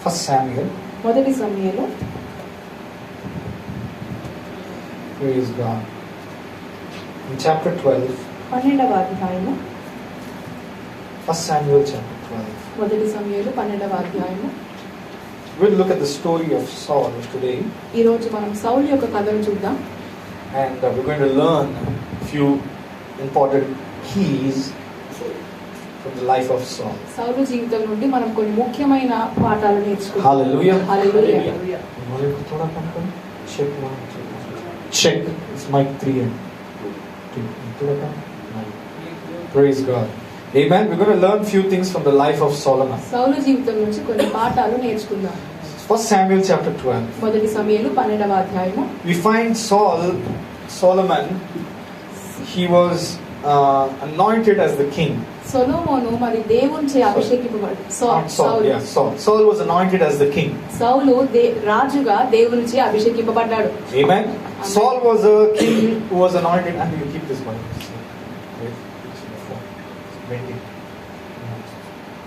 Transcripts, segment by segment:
First Samuel. మొదటి సమూయేలు. Praise God. In chapter 12. 12వ అధ్యాయము. First Samuel chapter 12. మొదటి సమూయేలు 12వ అధ్యాయము. We'll look at the story of Saul today. ఈ రోజు మనం సౌలు యొక్క కథను చూద్దాం. And we're going to learn a few important keys from the life of Saul. సౌలు జీవితం నుండి మనం కొన్ని ముఖ్యమైన పాఠాలు నేర్చుకుందాం. Hallelujah. Hallelujah. Check 1, 2. Check. It's mic 3 and 2. Praise God. Amen. We're going to learn few things from the life of Solomon. సౌలు జీవితం నుంచి కొన్ని పాఠాలు నేర్చుకుందాం. First Samuel chapter 12. మొదటి సమూయేలు 12వ అధ్యాయము. We find Solomon, he was anointed as the king. సొలొమోను మరి దేవునిచే అభిషేకింపబడ్డాడు. Saul was anointed as the king. సౌలు రాజుగా దేవునిచే అభిషేకింపబడ్డాడు. Amen. Saul was a king who was anointed, and you keep this one.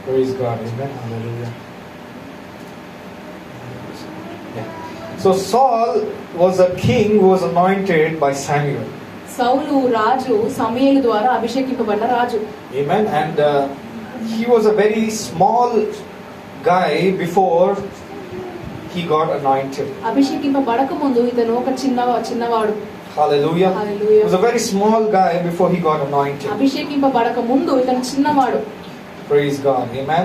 Praise God. Amen. Hallelujah. Yeah. So Saul was a king who was anointed by Samuel. సౌలు రాజు సమూయేలు ద్వారా అభిషేకింపబడ్డ రాజు. Amen. And he was a very small guy before he got anointed. అభిషేకింపబడక ముందు ఇతను ఒక చిన్నవాడు. Hallelujah. Hallelujah. He was a very small guy before he got anointed. అభిషేకింపబడక ముందు ఇతను చిన్నవాడు. Praise God. Amen.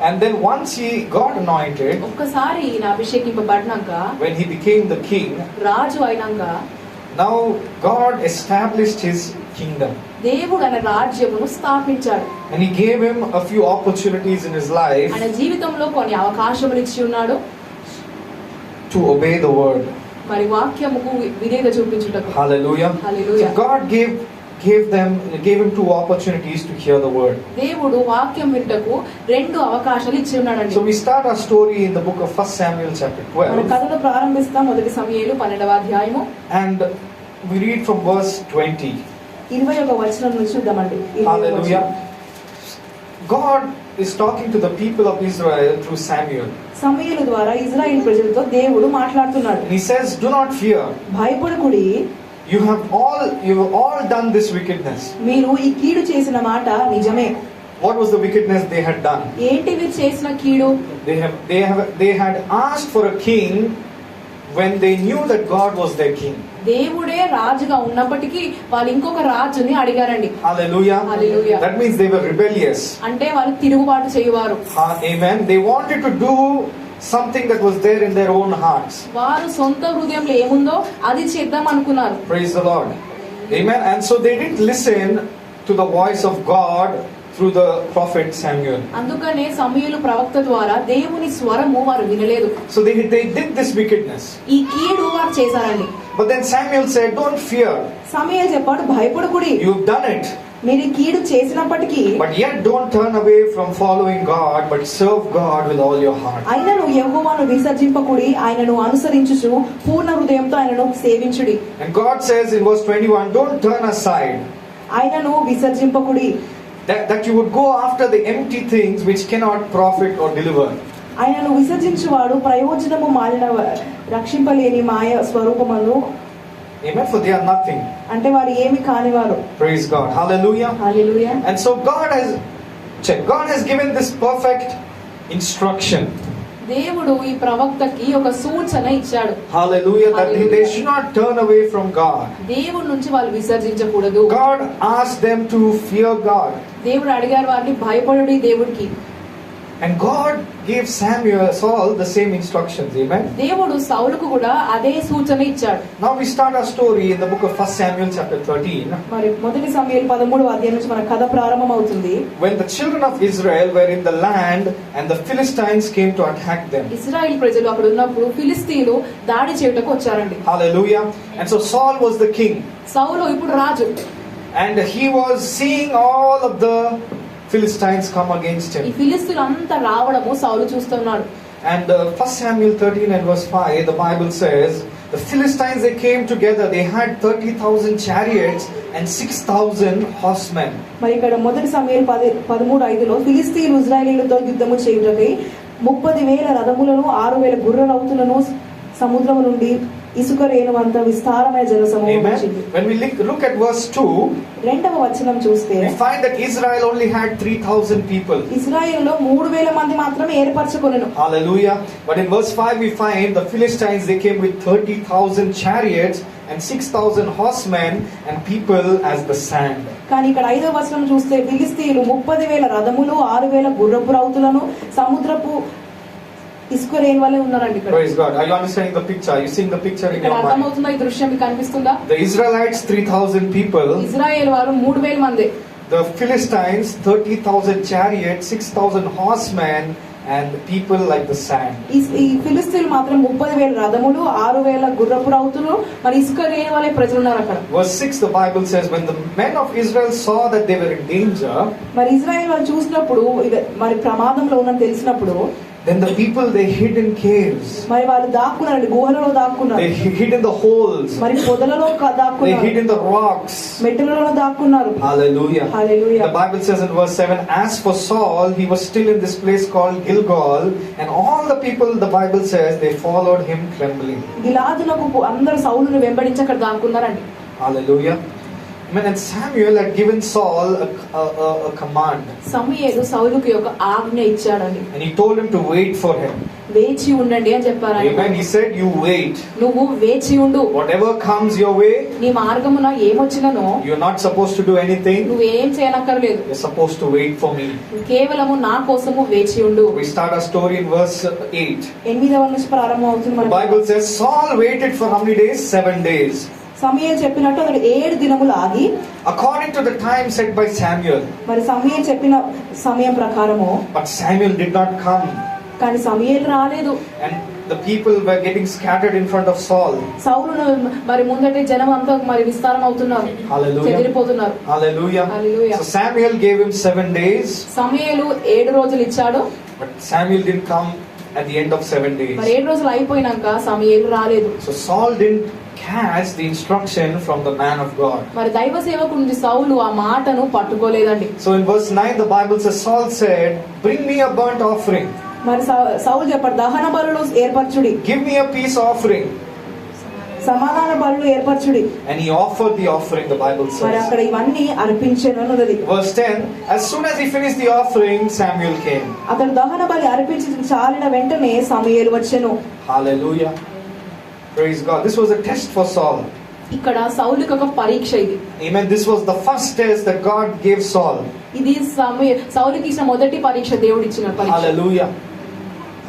And then once he got anointed, ఒక్కసారి ఈయన అభిషేకింపబడినాక, when he became the king, రాజు అయినాక, now God established his kingdom. దేవుడు ఆయన రాజ్యమును స్థాపించాడు. And he gave him a few opportunities in his life ఆయన జీవితంలో కొన్ని అవకాశములు ఇచ్చి ఉన్నాడు. to obey the word. మరి వాక్యముకు విధేయత చూపించుటకు. Hallelujah. Hallelujah. So God gave him two opportunities to hear the word. దేవుడు వాక్యం వినుటకు రెండు అవకాశాలు ఇచ్చి ఉన్నాడండి. So we start our story in the book of First Samuel chapter 12. మన కథను ప్రారంభిస్తాం మొదటి సమూయేలు 12వ అధ్యాయము. And we read from verse 20. 21వ వచనం నుంచి చూద్దామండి. Hallelujah. God is talking to the people of Israel through Samuel. సమూయేలు ద్వారా ఇశ్రాయేలు ప్రజలతో దేవుడు మాట్లాడుతున్నాడు. And he says, do not fear. భయపడకుడి. You have all done this wickedness. మీరు ఈ కీడు చేసిన మాట నిజమే. What was the wickedness they had done? ఏంటి వీరు చేసిన కీడు? They had asked for a king when they knew that God was their king. దేవుడే రాజుగా ఉన్నప్పటికీ వాళ్ళు ఇంకొక రాజుని అడిగారండి. Hallelujah. Hallelujah. That means they were rebellious. అంటే వాళ్ళు తిరుగుబాటు చేయువారు. Amen. They wanted to do something that was there in their own hearts. వారు సొంత హృదయంలో ఏముందో అది చేద్దాం అనుకున్నారు. Praise the Lord. Amen. And so they didn't listen to the voice of God through the prophet Samuel. అందుకనే సమూయేలు ప్రవక్త ద్వారా దేవుని స్వరము వారు వినలేదు. So they did this wickedness. ఈ కీడు వారు చేశారండి. But then Samuel said, don't fear. సమూయేలు చెప్పాడు, భయపడకుడి. You've done it. మీరు కీడు చేసినప్పటికీ, but yet don't turn away from following God, but serve God with all your heart. ఆయనను యెహోవాను విసర్జింపకుడి, ఆయనను అనుసరించుచు పూర్ణ హృదయంతో ఆయనను సేవించుడి. And God says in verse 21, don't turn aside. ఆయనను విసర్జింపకుడి. That you would go after the empty things which cannot profit or deliver. ఆయనను విసర్జించువాడు ప్రయోజనము మాలిన రక్షింపలేని మాయ స్వరూపమును. Amen. For they are nothing. అంటే వారు ఏమి కానివారు. Praise God. Hallelujah. Hallelujah. And so God has given this perfect instruction. దేవుడు ఈ ప్రవక్తకి ఒక సూచన ఇచ్చాడు. Hallelujah. That they should not turn away from God. దేవుడి నుంచి వాళ్ళు విసర్జించకూడదు. God asked them to fear God. దేవుడు అడిగారు వారిని భయపడుడి దేవుడికి. And God gave Saul the same instructions. Amen. దేవుడు సౌలుకు కూడా అదే సూచన ఇచ్చాడు. Now we start our story in the book of First Samuel chapter 13. మరి మొదటి సమూయేలు 13వ అధ్యాయం నుంచి మన కథ ప్రారంభమవుతుంది. When the children of Israel were in the land and the Philistines came to attack them. ఇశ్రాయేలు ప్రజలు అక్కడ ఉన్నప్పుడు ఫిలిస్తీయులు దాడి చేయుటకు వచ్చారండి. Hallelujah. And so Saul was the king. సౌలు ఇప్పుడు రాజు. And he was seeing all of the Philistines come against him. ఈ ఫిలిస్తీయులు అంతా రావడము సౌలు చూస్తున్నాడు. And 1 Samuel 13 and verse 5, the Bible says, the Philistines, they came together, they had 30,000 chariots and 6,000 horsemen. మరి ఇక్కడ మొదటి సమూయేలు 13:5లో ఫిలిస్తీయులు ఇశ్రాయేలీయులతో యుద్ధము చేయుటకై 30,000 రథములను 6,000 గుర్రరౌతులను సముద్రము నుండి ఇసుక రేణువంత విస్తారమైన జనసమూహం వచ్చింది. When we look at verse 2, రెండవ వచనం చూస్తే we find that Israel only had 3,000 people. ఇశ్రాయేలులో 3,000 మంది మాత్రమే ఏర్పరచుకొనెను. Hallelujah. But in verse 5 we find the Philistines, they came with 30,000 chariots and 6,000 horsemen and people as the sand. కానీ ఇక్కడ 5వ వచనం చూస్తే ఫిలిష్తీయులు 30,000 రథములు 6,000 గుర్రపు రౌతులను సముద్రపు ఇసుక రేణు వలె ఉన్నారండి ఇక్కడ. Praise God. Are you understanding the picture? Are you seeing the picture in your mind? అర్థమవుతుందా ఈ దృశ్యం మీకు కనిపిస్తుందా? The Israelites 3,000 people. ఇశ్రాయేలు వారు 3,000 మంది. The Philistines 30,000 chariots, 6,000 horsemen and people like the sand. ఈ ఫిలిష్తీయులు మాత్రం 30,000 రథములు 6,000 గుర్రపు రౌతులు మరి ఇసుక రేణు వలె ప్రజలు ఉన్నారు అక్కడ. Verse 6 the Bible says, when the men of Israel saw that they were in danger, మరి ఇశ్రాయేలు వాళ్ళు చూసినప్పుడు మరి ప్రమాదంలో ఉన్నది తెలిసినప్పుడు then the people they hid in caves. మరి వాళ్ళు దాక్కున్నారు, గుహలలో దాక్కున్నారు. They hid in the holes. మరి పొదలలో They దాక్కున్నారు. hid in the rocks. మెట్టలలో దాక్కున్నారు. Hallelujah. Hallelujah. The Bible says in verse 7, as for Saul, he was still in this place called Gilgal, and all the people, the Bible says, they followed him trembling. గిలాదునకు అందరూ సౌలును వెంబడించి అక్కడ దాక్కున్నారండి. Hallelujah. And Samuel had given Saul a command. సమూయేలు సౌలుకి ఒక ఆజ్ఞ ఇచ్చాడండి. And he told him to wait for him. వేచి ఉండండి అని చెప్పారు. Amen. He said, you wait. నువ్వు వేచి ఉండు. Whatever comes your way, నీ మార్గమున ఏమొచ్చిననో you're not supposed to do anything. నువ్వు ఏం చేయనక్కర్లేదు. You're supposed to wait for me. కేవలము నా కోసము వేచి ఉండు. We start our story in verse 8. 8వ నుంచి ప్రారంభం అవుతుంది The Bible says Saul waited for how many days? 7 days. సమూయేలు చెప్పినట్టు అతడు 7 దినములు ఆగి, according to the time set by Samuel. మరి సమూయేలు చెప్పిన సమయం ప్రకారము. But Samuel did not come. కానీ సమూయేలు రాలేదు. And the people were getting scattered in front of Saul. సౌలును మరి ముందటే జనం అంతా మరి విస్తారం అవుతున్నారు. Hallelujah. చెదిరిపోతున్నారు. Hallelujah. Hallelujah. So Samuel gave him 7 days. సమూయేలు 7 రోజులు ఇచ్చాడు. But Samuel didn't come at the end of 7 days. మరి 7 రోజులు అయిపోయినాక సమూయేలు రాలేదు. So Saul didn't catch the instruction from the man of God. మరి దైవ సేవకుడు సౌలు ఆ మాటను పట్టుకోలేదండి. So in verse 9 the Bible says Saul said, bring me a burnt offering. మరి సౌలు చెప్పాడు, దహన బలులు ఏర్పరచుడి. Give me a peace offering. సమాధాన బలులు ఏర్పరచుడి. And he offered the offering, the Bible మరి says. అక్కడ ఇవన్నీ అర్పించెను అన్నది. Verse 10, as soon as he finished the offering, Samuel came. అతడు దహన బలి అర్పించి చాలిన వెంటనే సమూయేలు వచ్చెను. Hallelujah. Praise God. This was a test for Saul. ఇక్కడ సౌలుకి ఒక పరీక్ష ఇది. Amen. This was the first test that God gave Saul. ఇది సౌలుకి ఇచ్చిన మొదటి పరీక్ష, దేవుడు ఇచ్చిన పరీక్ష. Hallelujah.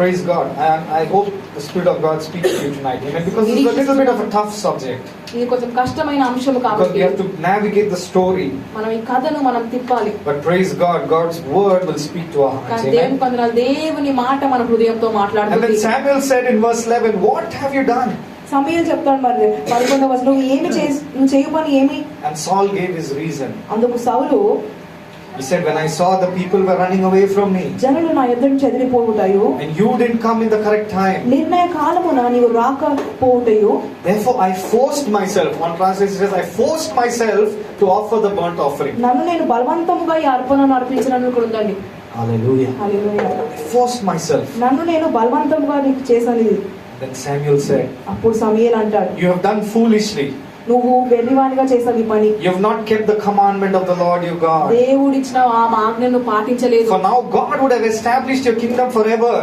Praise God. And I hope the Spirit of God speaks to you tonight. Amen. Because this is a little bit of a tough subject. ఇది కొంచెం కష్టమైన అంశం Because కాబట్టి we have to navigate the story. మనం ఈ కథను మనం తిప్పాలి. But praise God, God's word will speak to our hearts. కానీ దేవుని Amen. కొందనాలు దేవుని మాట మన హృదయంతో And then మాట్లాడుతుంది. Samuel said in verse 11, what have you done? సమూయేలు చెప్తాడు, మరి 11వ వచనం, నువ్వు చేయు పని ఏమి? And Saul gave his reason. అందుకు సౌలు, He said, when I saw the people were running away from me, జనులు నా ఎదురు చెదిరిపోవుటయు, and you didn't come in the correct time, నిర్ణయ కాలమున నీవు రాకపోవుటయు, therefore I forced myself. One translation says, I forced myself to offer the burnt offering. నన్ను నేను బలవంతముగా ఈ అర్పణను అర్పించనని కూడా ఉందండి. Hallelujah. Hallelujah. I forced myself. నన్ను నేను బలవంతముగా నీకు చేశాను ఇది. Then Samuel said, అప్పుడు సమూయేలు అంటాడు, you have done foolishly. నువ్వు వెర్రివానిగా చేసావు ఈ పని. You have not kept the commandment of the Lord your God. దేవుడిచ్చిన ఆ ఆజ్ఞను పాటించలేదు. For now God would have established your kingdom forever.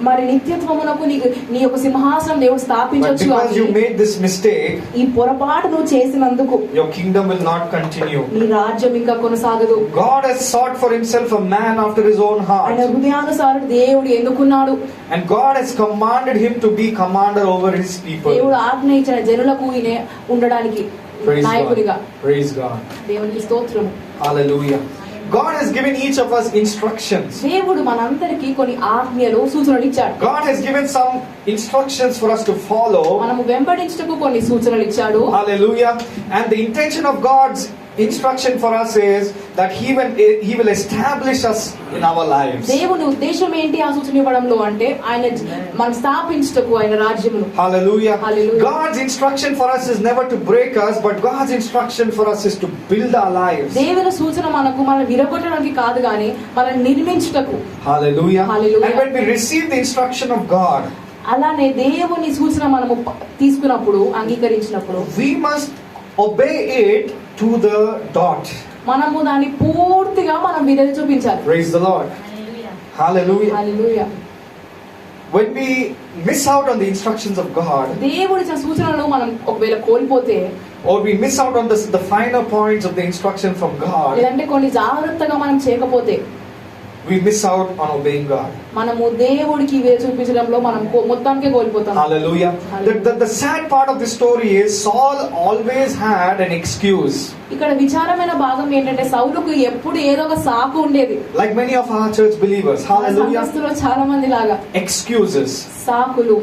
మరి నిత్యత్వమునకు నీ యొక్క సింహాసనం దేవుడు But స్థాపించొచ్చు. because you made this mistake, ఈ పొరపాటు నువ్వు చేసినందుకు your kingdom will not continue. నీ రాజ్యం ఇంకా కొనసాగదు. God has sought for himself a man after his own ఆయన heart. హృదయానుసారుడు దేవుడు ఎన్నుకున్నాడు. And God has commanded him to be commander over his people. దేవుడు ఆజ్ఞ ఇచ్చిన జనులకు ఈయన ఉండడానికి Praise నాయకుడిగా. God. Praise God. దేవునికి స్తోత్రము. Hallelujah. God has given each of us instructions. దేవుడు మనందరికీ కొన్ని ఆజ్ఞలు సూచనలు ఇచ్చాడు. God has given some instructions for us to follow. మనము వెంబడించుటకు కొన్ని సూచనలు ఇచ్చాడు. Hallelujah. And the intention of God's instruction for us is that he will establish us in our lives. దేవుని ఉద్దేశం ఏంటి ఆ సూచన ఇవ్వడంలో అంటే ఆయన మనం స్థాపించుటకు ఆయన రాజ్యమును. Hallelujah. Hallelujah. God's instruction for us is never to break us, but God's instruction for us is to build our lives. దేవుని సూచన మనకు మనం విరగొట్టడానికి కాదు గాని మనం నిర్మించుటకు. Hallelujah. Hallelujah. And when we receive the instruction of God, అలానే దేవుని సూచన మనము తీసుకున్నప్పుడు అంగీకరించినప్పుడు we must obey it to the dot. మనము దాన్ని పూర్తిగా మనం విధేయత చూపించాలి. Praise the Lord. Hallelujah. Hallelujah. When we miss out on the instructions of God, దేవుడి సూచనలను మనం ఒకవేళ కోల్పోతే, or we miss out on the finer points of the instruction from God, లేదంటే కొన్ని జాగ్రత్తగా మనం చేయకపోతే we miss out on obeying God. మనము దేవుడికి విధేయత చూపించడంలో మనం మొత్తానికే కోల్పోతాం. Hallelujah. The sad part of the story is Saul always had an excuse. ఇక్కడ విచారమైన భాగం ఏంటంటే సౌలుకు ఎప్పుడు ఏదో ఒక సాకు ఉండేది. Like many of our church believers. Hallelujah. సంఘస్థుల్లో చాలా మంది లాగా excuses. సాకులు.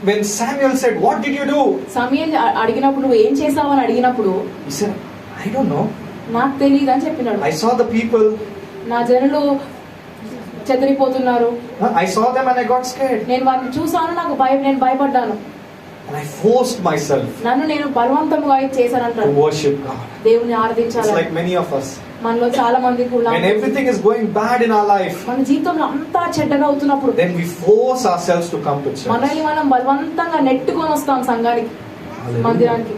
When Samuel said, "What did you do?" సమూయేలు అడిగినప్పుడు నువ్వు ఏం చేసావు అని అడిగినప్పుడు he said, "I don't know. నాకు తెలియదు అని చెప్పినాడు. I saw the people. నా జనులు చెదిరిపోతున్నారు. I saw them and I got scared. నేను వారిని చూసాను, నేను భయపడ్డాను. And I forced myself నన్ను నేను బలవంతంగా చేశానంటాడు. to worship God." దేవుని ఆరాధించాలి. It's like many of us. మనలో చాలా మంది కూడా When everything is going bad in our life, మన జీవితంలో అంతా చెడ్డగా అవుతున్నప్పుడు then we force ourselves to come to church. మనల్ని మనం బలవంతంగా నెట్టుకొని వస్తాం సంఘానికి, మందిరానికి.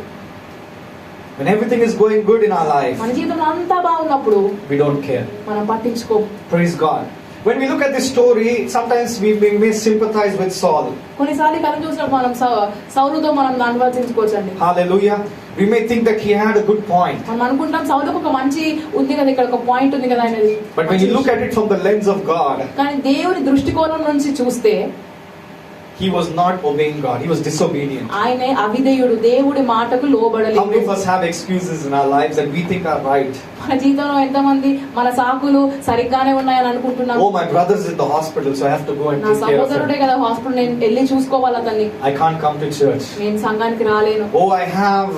When everything is going good in our life, మన జీవితంలో అంతా బాగున్నప్పుడు we don't care. మనం పట్టించుకోం. Praise God. When we look at this story, sometimes we may sympathize with Saul. కొన్నిసార్లు కథ చూసినప్పుడు మనం సౌలుతో మనం అనువర్తించుకోవచ్చండి. Hallelujah. We may think that he had a good point. మనం అనుకుంటాం సౌలుకు ఒక మంచి ఉంది కదా, ఇక్కడ ఒక పాయింట్ ఉంది కదా అనేది. But when you look at it from the lens of God, కానీ దేవుని దృష్టికోణం నుంచి చూస్తే he was not obeying God. He was disobedient. ఆయనే అవిధేయుడు, దేవుడి మాటకు లోబడలేదు. How many of us have excuses in our lives that we think are right? మన జీవితంలో ఎంతమంది మన సాకులు సరిగ్గానే ఉన్నాయని అనుకుంటున్నాం. Oh, my brother's in the hospital, so I have to go and నా take care of సహోదరుడే him. కదా హాస్పిటల్, నేను వెళ్ళి చూసుకోవాలి అతన్ని. I can't come to church. నేను సంఘానికి రాలేను. Oh, I have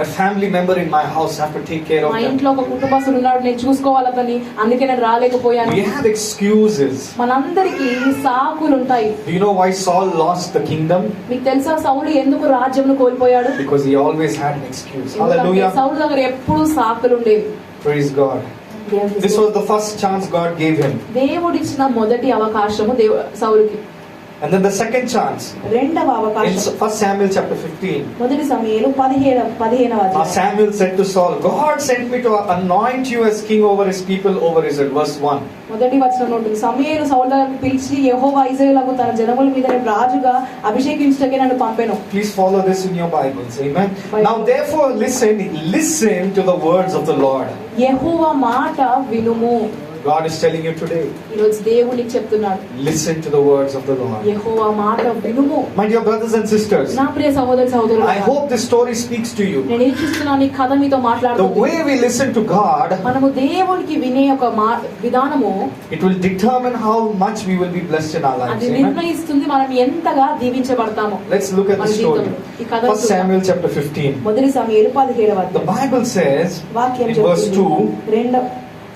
a family member in my house. I have to take care of మా them. ఇంట్లో ఒక కుటుంబస్తుడు ఉన్నాడు, నేను చూసుకోవాలి అతన్ని, అందుకే నేను రాలేకపోయాను. We have excuses. మనందరికీ సాకులు ఉంటాయి. Do you know why Saul lost the kingdom? మీకు తెలుసా సౌలు ఎందుకు రాజ్యంను కోల్పోయాడు? Because he always had an excuse. ఎందుకంటే Hallelujah. సౌలు దగ్గర ఎప్పుడు సాకులు ఉండేవి. Praise God. This was the first chance God gave him. దేవుడిచ్చిన మొదటి అవకాశము సౌలుకి. And then the second chance. రెండవ In అవకాశం 1 Samuel chapter 15. మొదటి సమూయేలు 15వ Samuel said to Saul, "God sent me to anoint you as king over his people, over Israel." Verse 1. మొదటి వచనం ఉంటుంది. సమూయేలు సౌలు దగ్గరికి పిలిచి యెహోవా ఇశ్రాయేలుకు తన జనముల మీద రాజుగా అభిషేకించుటకే నన్ను పంపెను. Please follow this in your Bibles. Amen. Now therefore listen to the words of the Lord. యెహోవా మాట వినుము. God is telling you today. ఈ రోజు దేవునికి చెప్తున్నాడు. Listen to the words of the Lord. యెహోవా మాట వినుము. My dear brothers and sisters, నా ప్రియ సహోదరులారా, I hope this story speaks to you. నేను ఇస్తున్నాను ఈ కథ మీతో The మాట్లాడుతుంది. way we listen to God, మనము దేవునికి వినే ఒక విధానము it will determine how much we will be blessed in our lives. అది Amen. నిర్ణయిస్తుంది మనం ఎంతగా దీవించబడతాము. Let's look at the story. 1 Samuel chapter 15. మొదటి సమూయేలు 17వ The Bible says వాక్యం in verse 2, రెండవ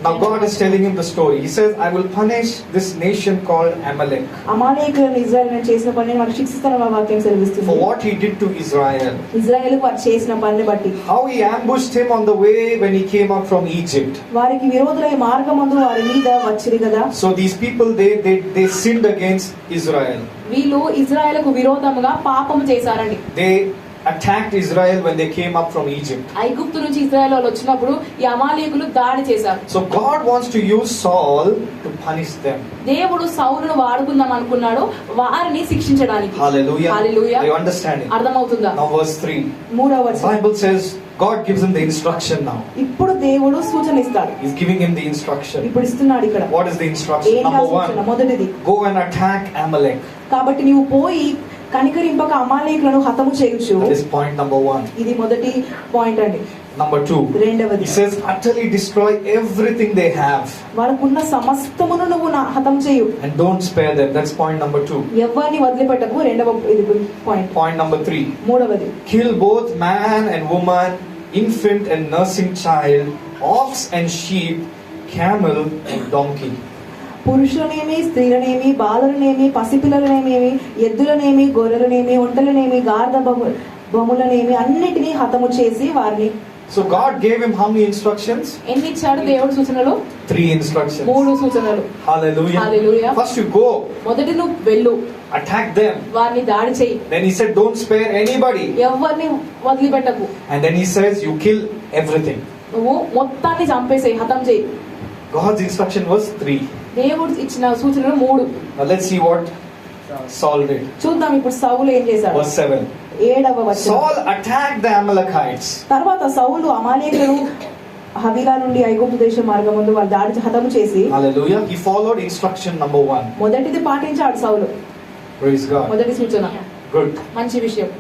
now God is telling him the story. He says, "I will punish this nation called Amalek అమాలేకులను ఇశ్రాయేలును చేసిన పనిని వారు శిక్షిస్తారని వాక్యం సెలవిస్తుంది. for what he did to Israel. ఇశ్రాయేలుకు వారు చేసిన పనిని బట్టి, How he ambushed him on the way when he came up from Egypt." వారికి విరోధులై మార్గమందు వారి మీద వచ్చిరి కదా. So these people they sinned against Israel. వీళ్ళు ఇశ్రాయేలుకు విరోధముగా పాపము చేశారండి. They attacked Israel when they came up from Egypt. ఐగుప్తు నుంచి ఇశ్రాయేలు వాళ్ళు వచ్చినప్పుడు ఈ అమాలేకులు దాడి చేశారు. So God wants to use Saul to punish them. దేవుడు సౌలును వాడుకుందాం అనుకున్నాడు వారిని శిక్షించడానికి. Hallelujah. Hallelujah. Are you understanding? అర్థమవుతుందా? Now verse 3. మూడవ The వచనం. Bible says God gives him the instruction now. ఇప్పుడు దేవుడు సూచన ఇస్తాడు. He's giving him the instruction. ఇప్పుడు ఇస్తున్నాడు ఇక్కడ. What is the instruction? ఏంటా Number సూచన? 1. మొదటిది, Go and attack Amalek. కాబట్టి నీవు పోయి కనికరింపక అమాలేకులను హతము చేయుచు. That is point number 1. ఇది మొదటి పాయింట్ అండి. Number 2. రెండవది, He says utterly destroy everything they have వాళ్ళకున్న సమస్తమును నువ్వు హతం చేయు. and don't spare them. That's point number 2. ఎవరిని వదిలిపెట్టకు. రెండవ ఇది పాయింట్. Point number 3. మూడవది, Kill both man and woman infant and nursing child, ox and sheep, camel and donkey. పురుషులనేమి, స్త్రీలనేమి, బాలులనేమి, పసిపిల్లలనేమి, ఎద్దులనేమి, గొర్రెలనేమి, ఒంటెలనేమి, గార్ద బొమ్ములనేమి అన్నిటినీ హతము చేసి వారిని. So God gave him how many instructions? ఎన్ని ఇచ్చాడు దేవుడు సూచనలు? 3 instructions. 3 సూచనలు. Hallelujah. Hallelujah. First you go. మొదటి నువ్వు వెళ్ళు. Attack them. వారిని దాడి చేయి. Then he said don't spare anybody. ఎవరిని వదిలిపెట్టకు. And then he says you kill everything. నువ్వు మొత్తాన్ని చంపేసేయి, హతం చేయి. God's instruction was 3. దేవుడు ఇచ్చిన సూచనలు 3. Now let's see what Saul did. చూద్దాం ఇప్పుడు సౌలు ఏం చేశాడు. Verse 7. 7వ వచనం. Saul attacked the Amalekites. తర్వాత సౌలు అమాలేకులను హవీలా నుండి ఐగుప్తు దేశ మార్గమందు వాళ్ళ దాడి హతము చేసి. Hallelujah. He followed instruction number 1. మొదటిది పాటించాడు సౌలు. Praise God. మొదటి సూచన. Good. మంచి విషయం.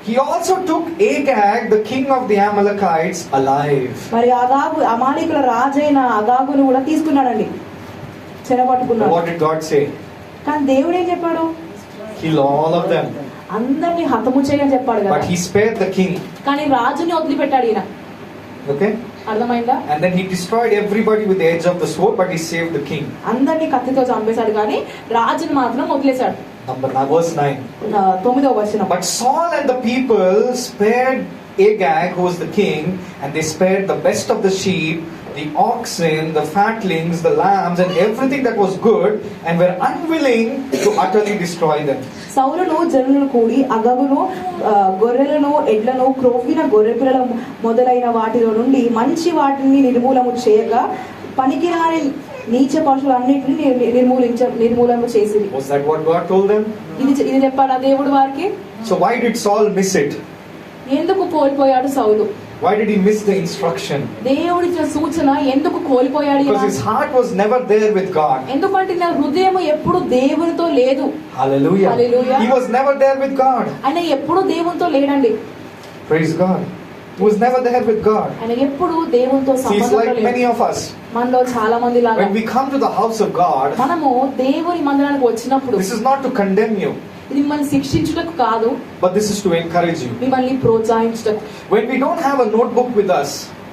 He also took Agag, the king of the Amalekites, alive. మరి అగాగు అమాలేకుల రాజైన అగాగును కూడా తీసుకున్నాడండి, చెరపట్టుకున్నాడు. What did God say? కానీ దేవుడు ఏం చెప్పాడు? Kill all of them. అందరిని హతము చేయని చెప్పాడు కదా. But he spared the king. కానీ రాజుని వదిలిపెట్టాడు ఈయన. Okay? అర్థమైందా? And then he destroyed everybody with the edge of the sword, but he saved the king. అందరిని కత్తితో చంపేశాడు కానీ రాజుని మాత్రం వదిలేశాడు. Verse 9. 9వ వచనం. But Saul and the people spared Agag, who was the king, and they spared the best of the sheep, the oxen, the fatlings, the lambs, and everything that was good, and were unwilling to utterly destroy them. సౌలును జనులను కూడి అగగును, గొర్రెలను, ఎడ్లను, క్రొవ్విన గొర్రె పిల్లల మొదలైన వాటిలో నుండి మంచి వాటిని నిర్మూలము చేయగా పనికిరాని నీచ పశువులన్నిటిని నిర్మూలన చేసింది. Was that what God told them? ఇది చెప్పాడా దేవుడు వారికి? So why did Saul miss it? ఎందుకు కోల్పోయాడు సౌలు? Why did he miss the instruction? దేవుడిచ్చిన సూచన ఎందుకు కోల్పోయాడు? Because his heart was never there with God. ఎందుకంటే నా హృదయం ఎప్పుడు దేవునితో లేదు. Hallelujah. Hallelujah. He was never there with God. ఆయన ఎప్పుడు దేవునితో లేడండి. Praise God. He was never there with God. ఆయన ఎప్పుడు దేవునితో He's సంబంధం like లేదు. many of us. మనలో చాలా మంది లాగా When we come to the house of God, మనము దేవుని మందిరానికి వచ్చినప్పుడు this is not to condemn you, ఇది మిమ్మల్ని శిక్షించుటకు కాదు, but this is to encourage you. మిమ్మల్ని ప్రోత్సహించుటకు. When we don't have a notebook with us,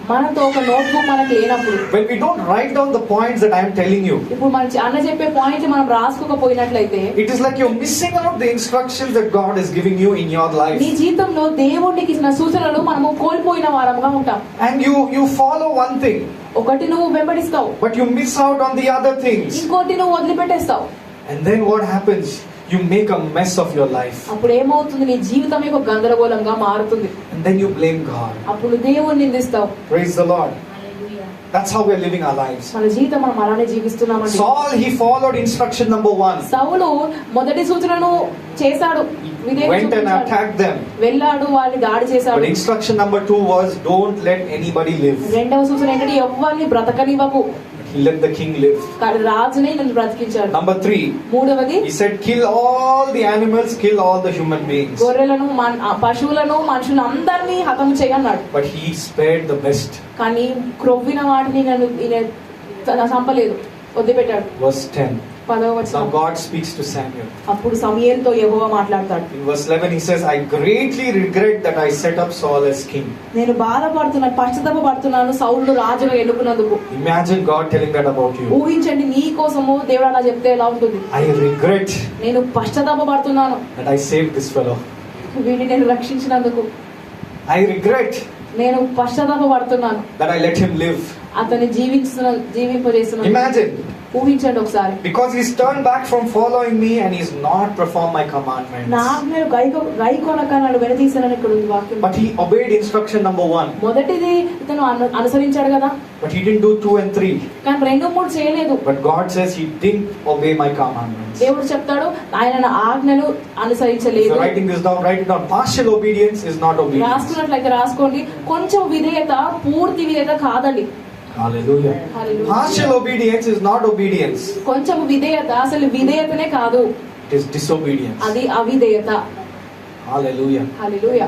మనతో ఒక నోట్బుక్ మనకు లేనప్పుడు, when we don't write down the points that I am telling you, ఇప్పుడు మన అన్న చెప్పే పాయింట్ మనం రాసుకోకపోయినట్లయితే it is like you're missing out the instructions that God is giving you in your life. నీ జీవితంలో దేవుడికి ఇచ్చిన సూచనలు మనము కోల్పోయిన వారంగా ఉంటాం. And you follow one thing, ఒకటి నువ్వు వెంబడిస్తావు, but you miss out on the other things. ఇంకోటి నువ్వు వదిలిపెట్టేస్తావు. And then what happens? You make a mess of your life. అప్పుడు ఏమవుతుంది? నీ జీవితం ఒక గందరగోళంగా మారుతుంది. And then you blame God. అప్పుడు దేవుణ్ణి నిందిస్తావు. Praise the Lord. That's how we are living our lives. మన జీవితం మనం అలానే జీవిస్తున్నామండి. Saul, he followed instruction number 1. సౌలు మొదటి సూచనను చేశాడు, Went and attacked them. వెళ్ళాడు, వాళ్ళని దాడి But చేశాడు. instruction number 2 was don't let anybody live. రెండవ సూచన ఏంటంటే ఎవ్వరిని బ్రతకనివ్వకు. He let the king live. కానీ రాజునే నన్ను బ్రతికించాడు. Number 3. మూడవది, He said kill all the animals, kill all the human beings. గొర్రెలను, పశువులను, మనుషులను అందరినీ హతము చేయన్నాడు. But he spared the best. కానీ క్రొవ్విన వాటిని ఈయన చంపలేదు, వదిలిపెట్టాడు. Verse 10. 10వ వచనం. Now God speaks to Samuel. అప్పుడు సమూయేలుతో యెహోవా మాట్లాడతాడు. In verse 11 he says, I greatly regret that I set up Saul as king. నేను బాధపడుతున్నాను, పశ్చాత్తాపపడుతున్నాను సౌలును రాజుగా ఎన్నుకున్నందుకు. Imagine God telling that about you. ఊహించండి, నీ కోసము దేవుడు అలా చెప్తే ఎలా ఉంటుంది? I regret నేను పశ్చాత్తాపపడుతున్నాను, that I saved this fellow. వీడిని నేను రక్షించినందుకు. I regret నేను పశ్చాత్తాపపడుతున్నాను, that I let him live. అతన్ని జీవింపజేస్తున్నాను. Imagine. ఊహించండి ఒకసారి. Because he's turned back from following me and he's not performed my commandments. నా ఆజ్ఞలు గైకొనక నన్ను వెనదీశానని ఇక్కడ ఉంది వాక్యం. But he obeyed instruction number 1. మొదటిది ఇతను అనుసరించాడు కదా, But he didn't do 2 and 3. కానీ 2, 3 చేయలేదు. But God says he didn't obey my commandments. దేవుడు చెప్తాడు ఆయన నా ఆజ్ఞను If అనుసరించలేదు. you're writing this down, write it down. Partial obedience is not obedience. రాసుకున్నట్లయితే రాసుకోండి. కొంచెం విధేయత పూర్తి విధేయత కాదండి. Hallelujah. Hallelujah. Partial obedience is not obedience. కొంచెం విధేయత అసలు విధేయతనే కాదు, It is disobedience. అది అవిధేయత. Hallelujah. Hallelujah.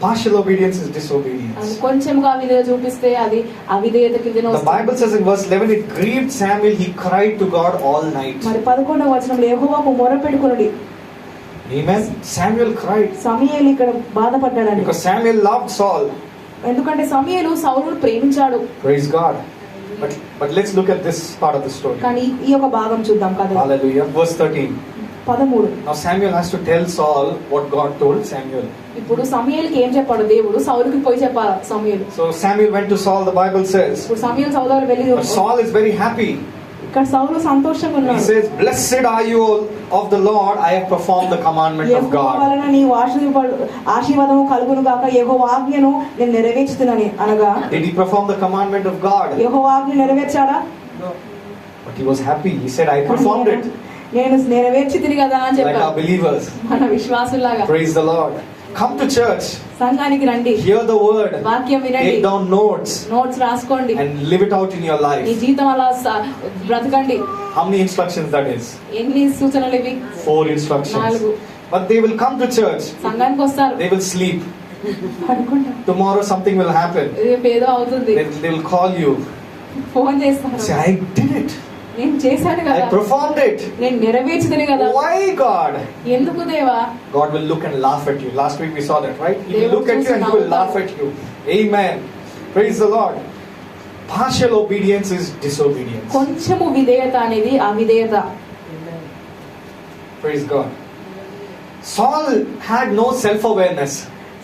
Partial obedience is disobedience. కొంచెంగా విధేయత చూపిస్తే అది అవిధేయత కిందనే The వస్తుంది. Bible says in verse 11, it grieved Samuel, he cried to God all night. మరి 11వ వచనంలో యెహోవాకు మొరపెట్టుకొనుడి. Amen. Samuel cried సమూయేలు ఇక్కడ బాధపడ్డాడండి. because Samuel loved Saul. ఎందుకంటే సమూయేలు సౌలును ప్రేమించాడు. Praise God. But let's look at this part of the story. కానీ ఈ యొక్క భాగం చూద్దాం కదా. Hallelujah. Verse 13. 13. Now Samuel has to tell Saul what God told Samuel. ఇప్పుడు సమూయేలుకి ఏం చెప్పాడు దేవుడు, సౌలుకి పోయి చెప్పాలి సమూయేలు. So Samuel went to Saul, the Bible says. ఇప్పుడు సమూయేలు సౌలు దగ్గరికి వెళ్ళి, But Saul is very happy. ఇక్కడ సౌలు సంతోషంగా He ఉన్నాడు. says, "Blessed are you of the Lord, I have performed the commandment of Jehovah God." వలన నీవు ఆశీర్వాదము కలుగును గాక, యెహోవా ఆజ్ఞను నేను నెరవేర్చుతున్నాను అనగా. Did he perform the commandment of God? యెహోవా ఆజ్ఞ నెరవేర్చాడా? No. But he was happy. He said, "I performed it." నేను నెరవేర్చితిని కదా అని Like our చెప్పాడు. believers. మన విశ్వాసులాగా. Praise the Lord. Come to church. సంఘానికి రండి, Hear the word. వాక్యం వినండి, Take down notes. నోట్స్ రాసుకోండి, And live it out in your నీ life. జీవితం అలా బ్రతకండి. How many instructions that is? ఎన్ని సూచనలు ఇవి? 4 instructions. 4. But they will come to church. సంఘానికి వస్తారు, They will sleep. పడుకుంటారు. Tomorrow something will happen. రేపు ఏదో అవుతుంది, They will call you. Phone చేస్తారు. Say, "I did it. నేను చేశాను I కదా, performed it." నేను నెరవేర్చితిని కదా. Why, God? ఎందుకు దేవా? God will look and laugh at you. Last week we saw that, right? He will look at you and he will laugh at you. Amen. Praise the Lord. Partial obedience is disobedience. కొంచెము విధేయత అనేది అవిధేయత. Praise God. Saul had no self-awareness.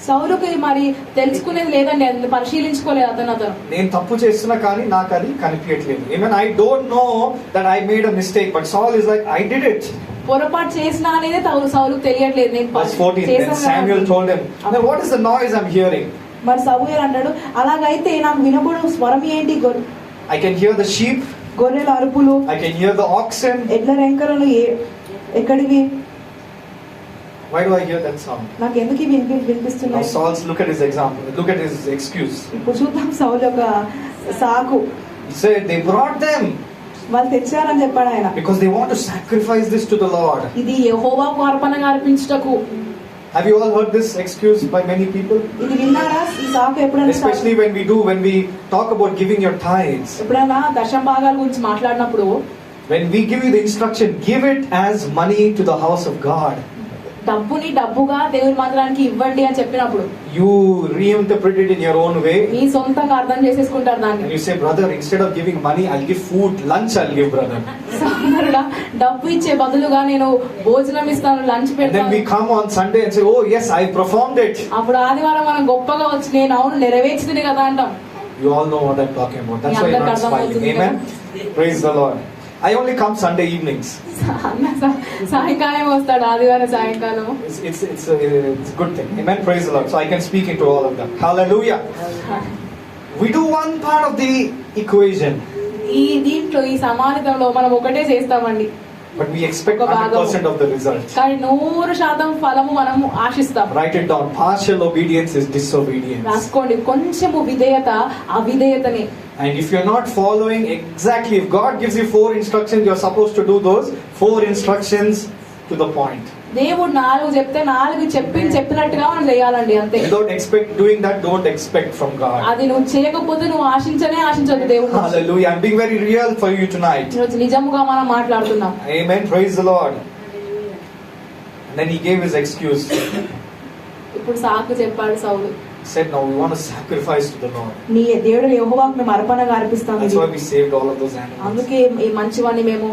సౌలుకి మరి తెలుసుకునేది లేదండి, అది పరిశీలించుకోలేదు అతను. నేను తప్పు చేస్తున్నా కానీ నాకు అది కనిపించట్లేదు. Even I don't know that I made a mistake, but Saul is like, "I did it." పొరపాటు చేసినా అనేది సౌలుకు తెలియట్లేదు. నేను Verse 14. Then Samuel told him, "Now what is the noise I'm hearing?" మరి సమూయేలు అంటాడు, అలాగైతే నాకు వినబడు స్వరం ఏంటి? I can hear the sheep. గొర్రెల అరుపులు, I can hear the oxen. ఎడ్ల రెంకలను ఎక్కడివి? Why do I hear that sound? నాకు ఎందుకు ఇవి Now వినిపిస్తున్నాయి? Saul's, look at his example. Look at his excuse. ఇప్పుడు చూద్దాం సౌలు యొక్క సాకు. He said they brought them వాళ్ళు తెచ్చారని చెప్పాడు ఆయన. because they want to sacrifice this to the Lord. ఇది యెహోవాకు అర్పణగా అర్పించుటకు. Have you all heard this excuse by many people? ఇది విన్నారా ఈ సాకు ఎప్పుడైనా? Especially when we talk about giving your tithes. ఎప్పుడైనా దశమ భాగాల గురించి మాట్లాడినప్పుడు, When we give you the instruction, give it as money to the house of God. డబ్బుని డబ్బుగా దేవుని మందిరానికి ఇవ్వండి అని చెప్పినప్పుడు You reinterpret it in your own way. మీ సొంతంగా అర్థం చేసేసుకుంటారు దాన్ని. And you say, "Brother, instead of giving money, I'll give food, lunch I'll give, brother." సోదరుడా, డబ్బు ఇచ్చే బదులుగా నేను భోజనం ఇస్తాను, లంచ్ And then పెడతాను. we come on Sunday and say, "Oh yes, I performed it." అప్పుడు ఆదివారం మనం గొప్పగా వచ్చి నేను అవును నెరవేర్చింది కదా అంటాం. You all know what I'm talking about. That's why you're not smiling. Amen. Praise the Lord. I only come Sunday evenings. సాయంకాలం వస్తాడు, ఆదివారం సాయంకాలం. It's a good thing. Amen. Praise the Lord. So I can speak into all of them. Hallelujah. We do one part of the equation, ఈ దీంట్లో ఈ సమానతంలో మనం ఒకటే చేస్తామండి, but we expect 100% of the result. కానీ 100% ఫలము మనము ఆశిస్తాం. Write it down. Partial obedience is disobedience. రాసుకోండి, కొంచెము విధేయత అవిధేయతనే. And if you're not following exactly, if God gives you 4 instructions, you're supposed to do those 4 instructions to the point. దేవుడు 4 చెప్తే 4 చెప్పినట్టుగా మనం చేయాలండి, అంతే. Doing that, don't expect from God. అది నువ్వు చేయకపోతే నువ్వు ఆశించొద్దు దేవుడు. Hallelujah. I'm being very real for you tonight. ఈరోజు నిజముగా మనం మాట్లాడుతున్నాం. Amen. Praise the Lord. And then he gave his excuse. ఇప్పుడు సాకు చెప్పాడు సౌలు. Said, "Now we want to sacrifice to the Lord. నీ దేవుడు యెహోవాకు మేము అర్పణగా అర్పిస్తాం. That's why we saved all of those animals." అందుకే ఈ మంచివాన్ని మేము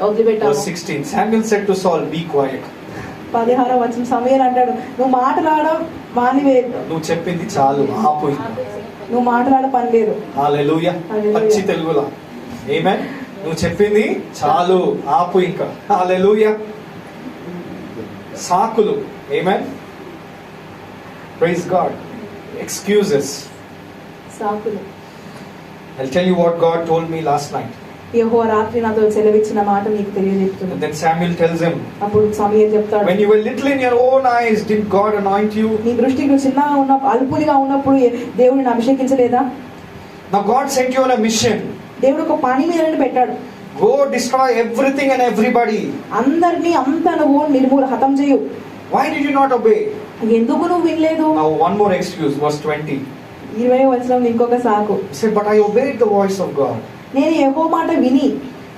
వదిలిపెట్టాము. Verse 16. Samuel said to Saul, "Be quiet." 16వ వచనం సమూయేలు అంటాడు, నువ్వు మాట్లాడడం మానివే, నువ్వు చెప్పింది చాలు, ఆపు. నువ్వు మాట్లాడ పని లేదు. హల్లెలూయా. పచ్చి తెలుగులో. ఆమేన్. నువ్వు చెప్పింది చాలు, ఆపు ఇంకా. హల్లెలూయా. సాకులు. ఆమేన్. Praise God. Excuses. సాకులు. I'll tell you what God told me last night. యెహోవా రాత్రి నాతో సెలవిచ్చిన మాట నీకు And తెలియజేస్తున్నాను. then Samuel tells him, అప్పుడు సమూయేలు చెప్తాడు, "When you were little in your own eyes, did God anoint you?" నీ దృష్టికి నువ్వు చిన్నగా ఉన్నప్పుడు, అల్పునిగా ఉన్నప్పుడు దేవుడిని అభిషేకించలేదా? Now God sent you on a mission. దేవుడు ఒక పని మీద పెట్టాడు. Go destroy everything and everybody. అందరినీ అంతా నువ్వు హతం చేయు. Why did you not obey? ఎందుకు నువ్వు వినలేదు? Now one more excuse, verse 20. 20వ వచనంలో ఇంకొక సాకు. He said, "But I obeyed the voice of God." నేను యెహోవా మాట విని.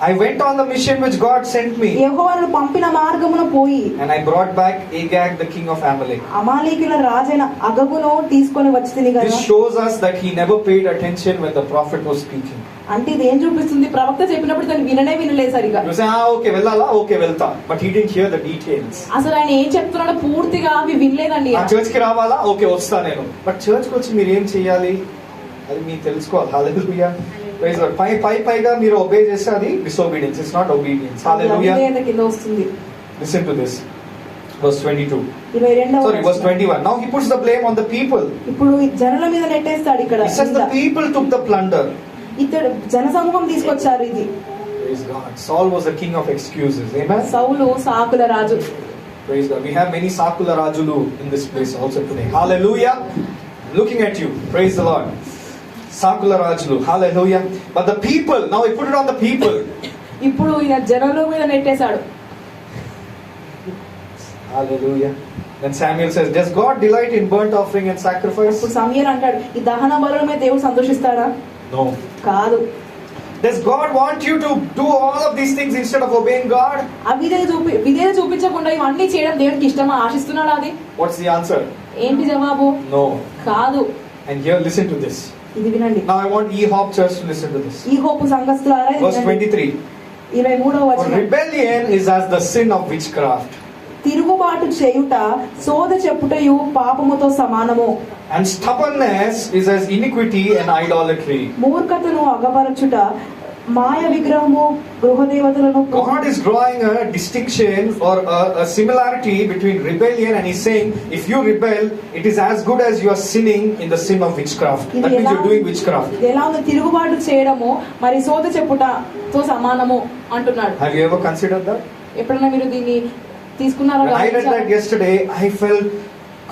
I went on the mission which God sent me, యెహోవా పంపిన మార్గమున పోయి and I brought back Agag, the king of Amalek. అమాలేకుల రాజైన అగగును తీసుకొని వచ్చింది కదా. This shows us that he never paid attention when the prophet was speaking. అంటే ఇది ఏం చూపిస్తుంది? ప్రవక్త చెప్పినప్పుడు తను వినలేదు సరిగా. You say, okay, వెళ్ళాలా, okay, వెళ్తా, but he didn't hear the details. అసలు ఆయన ఏం చెప్తున్నాడో పూర్తిగా అవి వినలేదండి. ఆ చర్చ్ కి రావాలా, ఓకే వస్తా నేను, బట్ చర్చ్ కి వచ్చి మీరు ఏం చేయాలి అది మీరు తెలుసుకోవాలి. హల్లెలూయా, ప్రైజ్ లార్డ్. పైగా మీరు ఒబే చేస్తే అది డిసోబీడియన్స్, ఇట్స్ నాట్ ఒబీడియన్స్. హల్లెలూయా. కింద వస్తుంది. Listen to this. Verse 22. 22వ Sorry, verse 21. Now he puts the blame on the people. ఇప్పుడు జనుల మీద నెట్టేస్తాడు ఇక్కడ. He says the people took the plunder. ఇతడు జనసమూహం తీసుకొచ్చారు ఇది. Praise God. Saul was the king of excuses. Amen. Saul Sakula Raju. Praise God. We have many Sakula Rajulu in this place also today. Hallelujah. Looking at you. Praise the Lord. Sakula Rajulu. Hallelujah. But the people, now we put it on the people. ఇప్పుడు ఈయన జనుల మీద నెట్టేశాడు. Hallelujah. Then Samuel says, does God delight in burnt offering and sacrifice? ఇప్పుడు సమూయేలు అంటాడు, ఈ దహన బలుల మీద దేవుడు సంతోషిస్తాడా? No. కాదు. Does God want you to do all of these things instead of obeying God? విధేయత చూపించకుండా ఇవన్నీ చేయడం దేవుడికి ఇష్టమా? ఆశిస్తున్నాడా అది? What's the answer? ఏంటి జవాబు? No. కాదు. And here, listen to this. ఇది వినండి. Now I want E-Hop Church to listen to this. ఈ-హోపు సంఘస్థులారా ఇది Verse వినండి. 23. 23వ For వచనం. rebellion is as the sin of witchcraft, తిరుగుబాటు చేయుట సోద చెప్పుటయు పాపముతో సమానము. and stubbornness is as iniquity and idolatry. మూర్ఖతను అగపరచుట మాయ విగ్రహము గృహదేవతలను. God is drawing a distinction or a similarity between rebellion, and he's saying if you rebel, it is as good as you are sinning in the sin of witchcraft. That means you're doing witchcraft. ఎలా ఉంది? తిరుగుబాటు చేయడము మరి సోద చెప్పుటతో సమానము అంటున్నాడు. Have you ever considered that? ఎప్పుడైనా మీరు దీన్ని తీసుకున్నారా? When I read that yesterday, I felt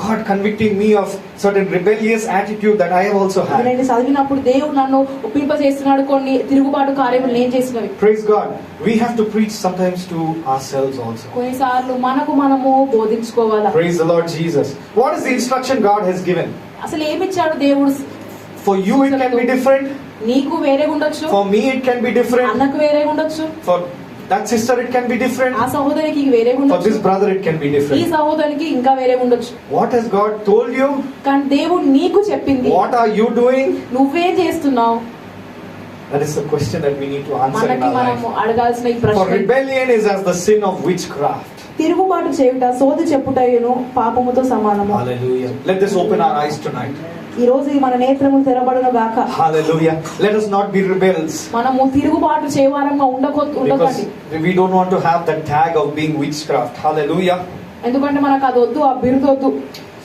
God convicting me of certain rebellious attitude that I have also had. నేను చదివినప్పుడు దేవుడు నన్ను ఒప్పింప చేస్తున్నాడు కొన్ని తిరుగుబాటు కార్యములు నేను చేసినవి. Praise God. We have to preach sometimes to ourselves also. కొన్నిసార్లు మనము బోధించుకోవాలా. Praise the Lord Jesus. What is the instruction God has given? అసలు ఏమి ఇచ్చాడు దేవుడు? For you it can be different. నీకు వేరేగా ఉండొచ్చు. For me it can be different. అన్నకు వేరేగా ఉండొచ్చు. For that sister it can be different. ఆ సహోదరికి వేరేగా For ఉండొచ్చు. this brother it can be ఈ different. సహోదరికి ఇంకా వేరేగా ఉండొచ్చు. What has God told you? కానీ దేవుడు నీకు చెప్పింది. What are you doing? నువ్వేం చేస్తున్నావు? That is the question that we need to answer in మనకి our life. మనము అడగాల్సిన ఈ For ప్రశ్న. rebellion is as the sin of witchcraft. తిరుగుబాటు చేయుట సోద చెప్పుటయును పాపముతో సమానము. Hallelujah. Let this open our eyes tonight. ఈ రోజు మన నేత్రములు తెరబడును గాక. Hallelujah. Let us not be rebels. మనము తిరుగుబాటు చేయవారంగా Because ఉండకండి. we don't want to have that tag of being witchcraft. Hallelujah. ఎందుకంటే మనకు అది వద్దు, ఆ బిరుదు వద్దు,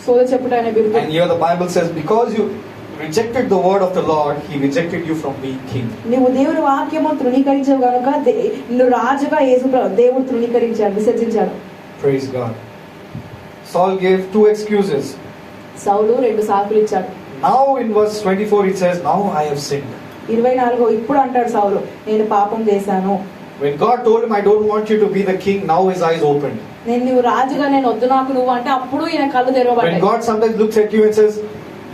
సోద చెప్పుట అనే బిరుదు. And here the Bible says, because you rejected the word of the Lord, he rejected you from being king. నీవు దేవుని వాక్యము తృణీకరించవు గనుక నిన్ను రాజుగా దేవుడు తృణీకరించాడు, విసర్జించాడు. Praise God. Saul gave 2 excuses. సౌలు 2 సాకులు ఇచ్చాడు. Now in verse 24 it says, now I have sinned. 24 ఇప్పుడు అంటాడు సౌలు, నేను పాపం చేశాను. When God told him, I don't want you to be the king, now his eyes opened. నువ్వు రాజుగా నేను వద్దు నాకు నువ్వు అంటే అప్పుడు ఈయన కళ్ళు తెరవబడ్డాయి. When God sometimes looks at you and says,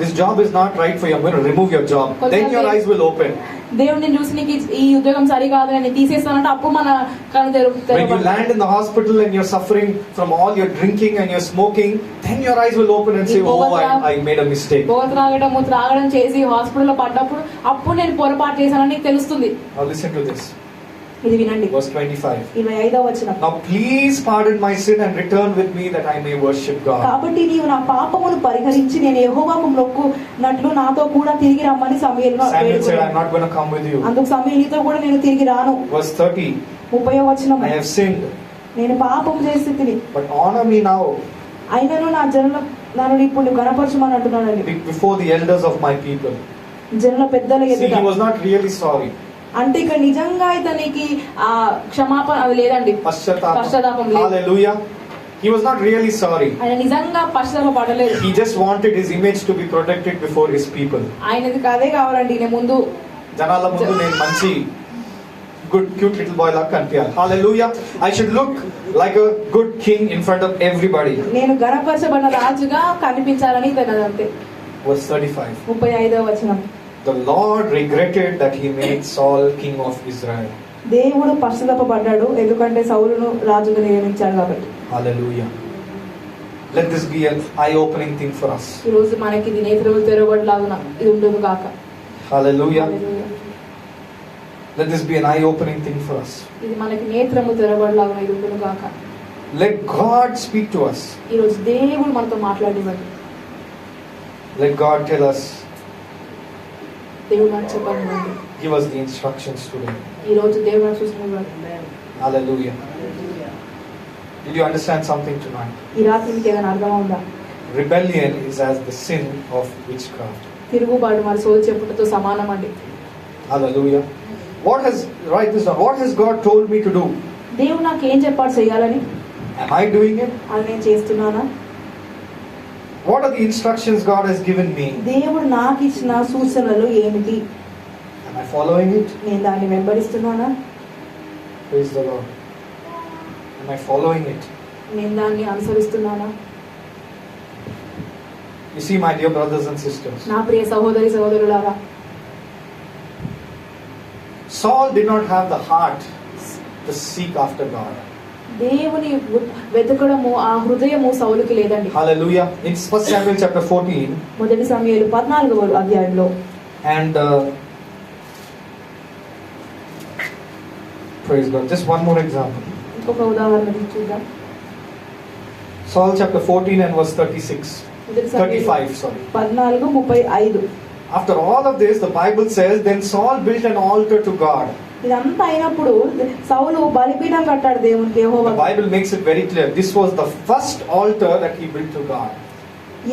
this job is not right for you, I'm going to remove your job, then your eyes will open. దేవుడు నేను చూసి నీకు ఈ ఉద్యోగం సరికాదు నేను తీసేస్తానంటే అప్పుడు మన కళ్ళు తెరవబడతాయి. When you land in the hospital and you're suffering from all your drinking and your smoking, then your eyes will open and say, oh, I made a mistake. త్రాగడం చేసి హాస్పిటల్లో పడ్డప్పుడు అప్పుడు నేను పొరపాటు చేశానని నీకు తెలుస్తుంది. Now listen to this. ఇది వినండి. Verse 25. 25వ వచనం. Now please pardon my sin and return with me that I may worship God. కాబట్టి నీవు నా పాపమును పరిహరించి నేను యెహోవాకు మొక్కునట్లు నాతో కూడా తిరిగి రమ్మని సమూయేలును Samuel said, వేడుకొనెను. I'm not going to come with you. అందుకు సమూయేలు నీతో కూడా నేను తిరిగి రాను. Verse 30. 30వ వచనం. I have sinned, నేను పాపం చేసి తిని but honor me now అయినను నా జనుల నన్ను ఇప్పుడు గణపరచమని అంటున్నాడని. before the elders of my people. జనుల పెద్దల See, ఎదుట. he was not really sorry. అంటే ఇక్కడ నిజంగా ఇతనికి ఆ క్షమాపణ అది లేదండి, పశ్చాత్తాపం లేదు. Hallelujah. He was not really sorry. ఆయన నిజంగా పశ్చాత్తాపడలేదు. He just wanted his image to be protected before his people. ఆయనది అదే కావాలండి, నేను ముందు జనాల ముందు నేను మంచి good cute little boy లా కనిపించాలి. Hallelujah. I should look like a good king in front of everybody. నేను గణపరచబడిన రాజుగా కనిపించాలని ఇతను అంతే. Verse 35. 35వ వచనం. The Lord regretted that he made Saul king of Israel. దేవుడు పశ్చాత్తాపపడ్డాడు, ఎందుకంటే సౌలును రాజుగా నియమించాడు కాబట్టి. Hallelujah. Let this be an eye-opening thing for us. ఈ రోజు మనకి ఇది నేత్రములు తెరవబడిలాగున ఇది ఉండును గాక. Hallelujah. Let this be an eye-opening thing for us. ఇది మనకి నేత్రము తెరవబడిలాగున ఇది ఉండును గాక. Let God speak to us. ఈ రోజు దేవుడు మనతో మాట్లాడివ్వండి. Let God tell us. దేవుడు మనకు చెప్పనివ్వండి. Give us the instructions today. ఈ రోజు దేవుడు మనకు సూచననివ్వండి. Hallelujah. Did you understand something tonight? ఈ రాత్రి మీకు ఏదైనా అర్థమవుందా? Rebellion is as the sin of witchcraft. తిరుగుబాటు మరి సోది చెప్పుటతో సమానం అండి. Hallelujah. Write this down. What has God told me to do? దేవుడు నాకు ఏం చెప్పాడు చేయాలని? Am I doing it? అది నేను చేస్తున్నానా? What are the instructions God has given me? దేవుడు నాకు ఇచ్చిన సూచనలు ఏమిటి? Am I following it? నేను దాన్ని వెంబడిస్తున్నానా? Praise the Lord. Am I following it? నేను దాన్ని అనుసరిస్తున్నానా? You see, my dear brothers and sisters, నా ప్రియ సహోదరి సహోదరులారా, Saul did not have the heart to seek after God. దేవుని వెతకడము ఆ హృదయము సౌలుకి లేదండి. Hallelujah. In 1 Samuel chapter 14, మొదటి సమూయేలు 14వ అధ్యాయంలో, and praise God. Just one more example. ఇంకొక ఉదాహరణ చూద్దాం. Saul chapter 14 and verse 36. 35, sorry. 14:35. After all of this, the Bible says, then Saul built an altar to God. ఇదంతా అయినప్పుడు సౌలు బలిపీఠం కట్టాడు దేవునికి, The యెహోవాకు. Bible makes it very clear. This was the first altar that he built to God.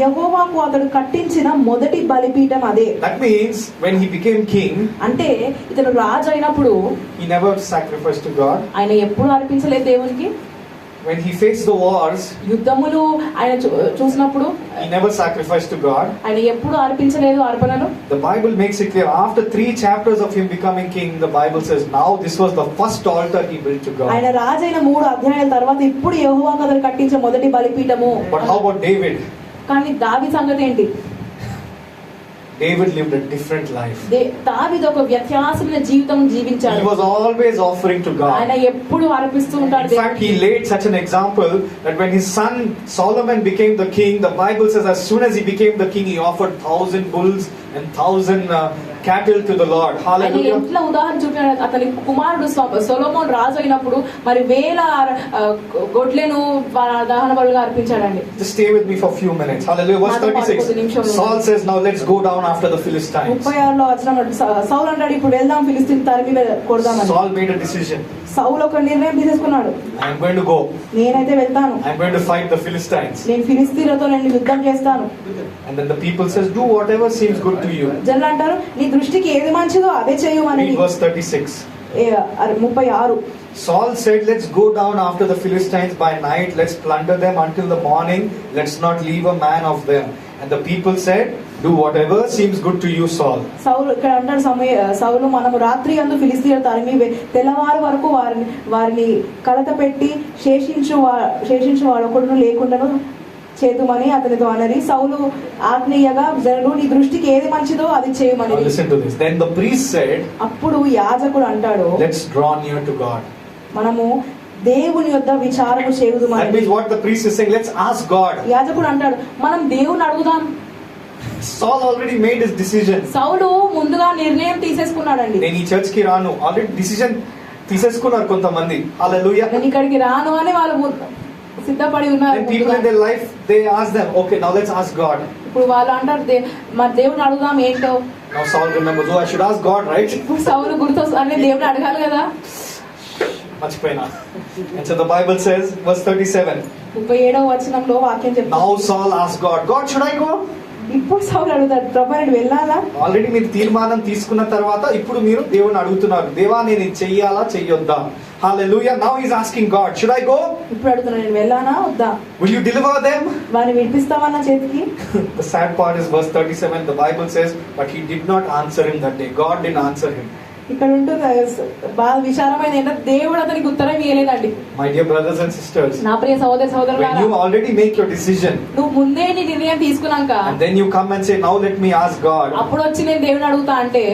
యెహోవాకు అతడు కట్టించిన మొదటి బలిపీఠం అదే. That means when he became king, అంటే ఇతను రాజు అయినప్పుడు he never sacrificed to God. ఆయన ఎప్పుడు అర్పించలేదు దేవునికి. When he faced the wars, యుద్ధములు ఆయన చూసినప్పుడు he never sacrificed to God. ఆయన ఎప్పుడు అర్పించలేదు అర్పణను. The Bible makes it clear. After 3 chapters of him becoming king, the Bible says now this was the first altar he built to ఆయన God. రాజైన 3 అధ్యాయాల తర్వాత ఇప్పుడు యెహోవాకు అతడు కట్టించే మొదటి బలిపీఠము. But how about David? కానీ దావీదు సంగతి ఏంటి? David lived a different life. దావీదు ఒక వ్యత్యాసమైన జీవితం జీవించాడు. He was always offering to ఆయన God. ఎప్పుడు అర్పిస్తూ ఉంటాడు In fact, he దేవునికి. laid such an example that when his son Solomon became the king, the Bible says as soon as he became the king, he offered 1,000 bulls and 1,000 cattle to the Lord. ఆయన Hallelujah. ఎట్లా ఉదాహరణ చూపాడు, అతని కుమారుడు సొలొమోన్ రాజు అయినప్పుడు మరి వేల గొడ్లను దహన బలుగా అర్పించాడండి. Just stay with me for a few minutes. Hallelujah. Verse 36. Saul says, now let's go down after the Philistines. 36లో వచ్చిన సౌలు అంటాడు, ఇప్పుడు వెళ్దాం ఫిలిస్తీన్ తరిమి కొడదామని. Saul made a decision. సౌలు ఒక నిర్ణయం తీసేసుకున్నాడు, I am going to go. నేనైతే వెళ్తాను, I am going to fight the Philistines. నేను ఫిలిస్తీన్లతో నేను యుద్ధం చేస్తాను. And then the people says, do whatever seems good to you. జనులు అంటారు, నీ దృష్టికి ఏది మంచిదో అదే చేయమని. Read verse 36. 36. Saul said, let's go down after the Philistines by night. Let's plunder them until the morning. Let's not leave a man of them. And the people said, do whatever seems good to you, Saul. సౌలు ఇక్కడ అంటాడు, సౌలు మనము రాత్రి అందు ఫిలిస్తీన్ల తరిమి తెల్లవారు వరకు వారిని కలత పెట్టి శేషించు వాడు ఒకడును లేకుండాను చేతుమని అతనితో అనరి. సౌలు ఆజ్ఞయగా జనులు నీ దృష్టికి ఏది మంచిదో అది చేయమని. Now listen to this. Then the priest said, అప్పుడు యాజకుడు అంటాడు, let's draw near to God. మనము దేవుని యొద్ద విచారము That చేయుదుమని. means what the priest is saying, let's ask God. యాజకుడు అంటాడు, మనం దేవుని అడుగుదాం. Saul already made his decision. సౌలు ముందుగా నిర్ణయం తీసేసుకున్నాడండి. నేను ఈ చర్చ్ కి రాను. ఆల్రెడీ డిసిజన్ తీసేసుకున్నారు కొంతమంది. హల్లెలూయా. నేను ఇక్కడికి రాను అని వాళ్ళు సిద్ధపడి ఉన్నారు. Then people in their life, they ask them, okay, now let's ask God. ఇప్పుడు వాళ్ళు అంటారు, మరి దేవుని అడుగుదాం ఏంటో. Now Saul remembers, oh, I should ask God, right? ఇప్పుడు సౌలు గుర్తొస్తుంది, దేవుని అడగాలి కదా. మర్చిపోయినా. And so the Bible says, verse 37. 37వ వచనంలో వాక్యం చెప్తుంది, Now Saul asked God, God, should I go? ఇప్పుడు సౌలు అడుగుతాడు, ప్రభు నేను వెళ్ళాలా? ఆల్రెడీ మీరు తీర్మానం తీసుకున్న తర్వాత ఇప్పుడు మీరు దేవుని అడుగుతున్నారు, దేవా నేను ఇది చెయ్యాలా చెయ్యొద్దా? Hallelujah. Now he's asking God, should I go? ఇప్పుడు అడుగుతున్నాను, నేను వెళ్ళానా వద్దా? Will you deliver them? వారిని విడిపిస్తావా నా చేతికి? The sad part is verse 37. The Bible says, but he did not answer him that day. God didn't answer him. ఇక్కడ ఉంటుంది బాగా విచారమైన ఏంటంటే దేవుడు అతనికి ఉత్తరం ఇవ్వలేదండి. My dear brothers and sisters, నా ప్రియ సహోదరి when సహోదరులారా, you already make your decision నువ్వు ముందే నీ నిర్ణయం తీసుకున్నాక and then you come and say, now let me ask God, అప్పుడు వచ్చి నేను దేవుని అడుగుతా అంటే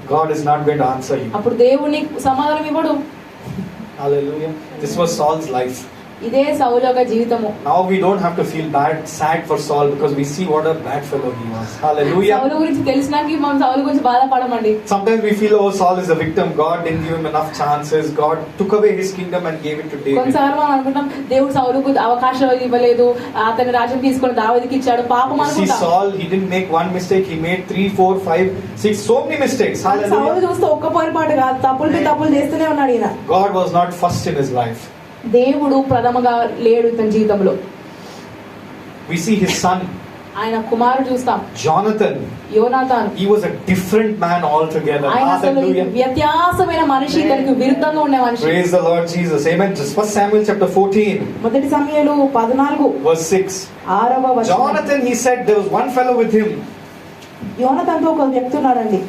God is not going to answer you. అప్పుడు దేవుడు నీకు సమాధానం ఇవ్వడు. Hallelujah. This was Saul's life. ఇదే సౌలు యొక్క జీవితము. Now we don't have to feel sad for Saul because we see what a bad fellow he was. Hallelujah. సౌలు గురించి తెలిసినాక మనం సౌలు గురించి బాధపడమండి. Sometimes we feel, oh, Saul is a victim. God didn't give him enough chances. God took away his kingdom and gave it to David. కొన్నిసార్లు మనం అనుకుంటాం దేవుడు సౌలుకు అవకాశం ఇవ్వలేదు, అతని రాజ్యం తీసుకొని దావీదుకి ఇచ్చాడు, పాపం అనుకుంటాం. See, Saul, he didn't make one mistake. He made 3, 4, 5, 6, so many mistakes. Hallelujah. సౌలు చూస్తే ఒక్క పొరపాటు కాదు, తప్పులు చేస్తూనే ఉన్నాడు ఈయన. God was not first in his life. దేవుడు ప్రథమగా లేడు ఇతని జీవితంలో. We see his son, ఆయన కుమారుడు చూస్తాం, Jonathan. యోనాతాను. He was a different man altogether. ఆయన అసలు Hallelujah. వ్యత్యాసమైన మనిషి, ఇతనికి విరుద్ధంగా ఉండే మనిషి. Praise the Lord Jesus. Amen. Just 1 Samuel chapter 14, మొదటి సమూయేలు 14 verse 6. 6వ వచనం. Jonathan, he said, there was one fellow with him. యోనాతానుతో ఒక వ్యక్తి ఉన్నాడండి.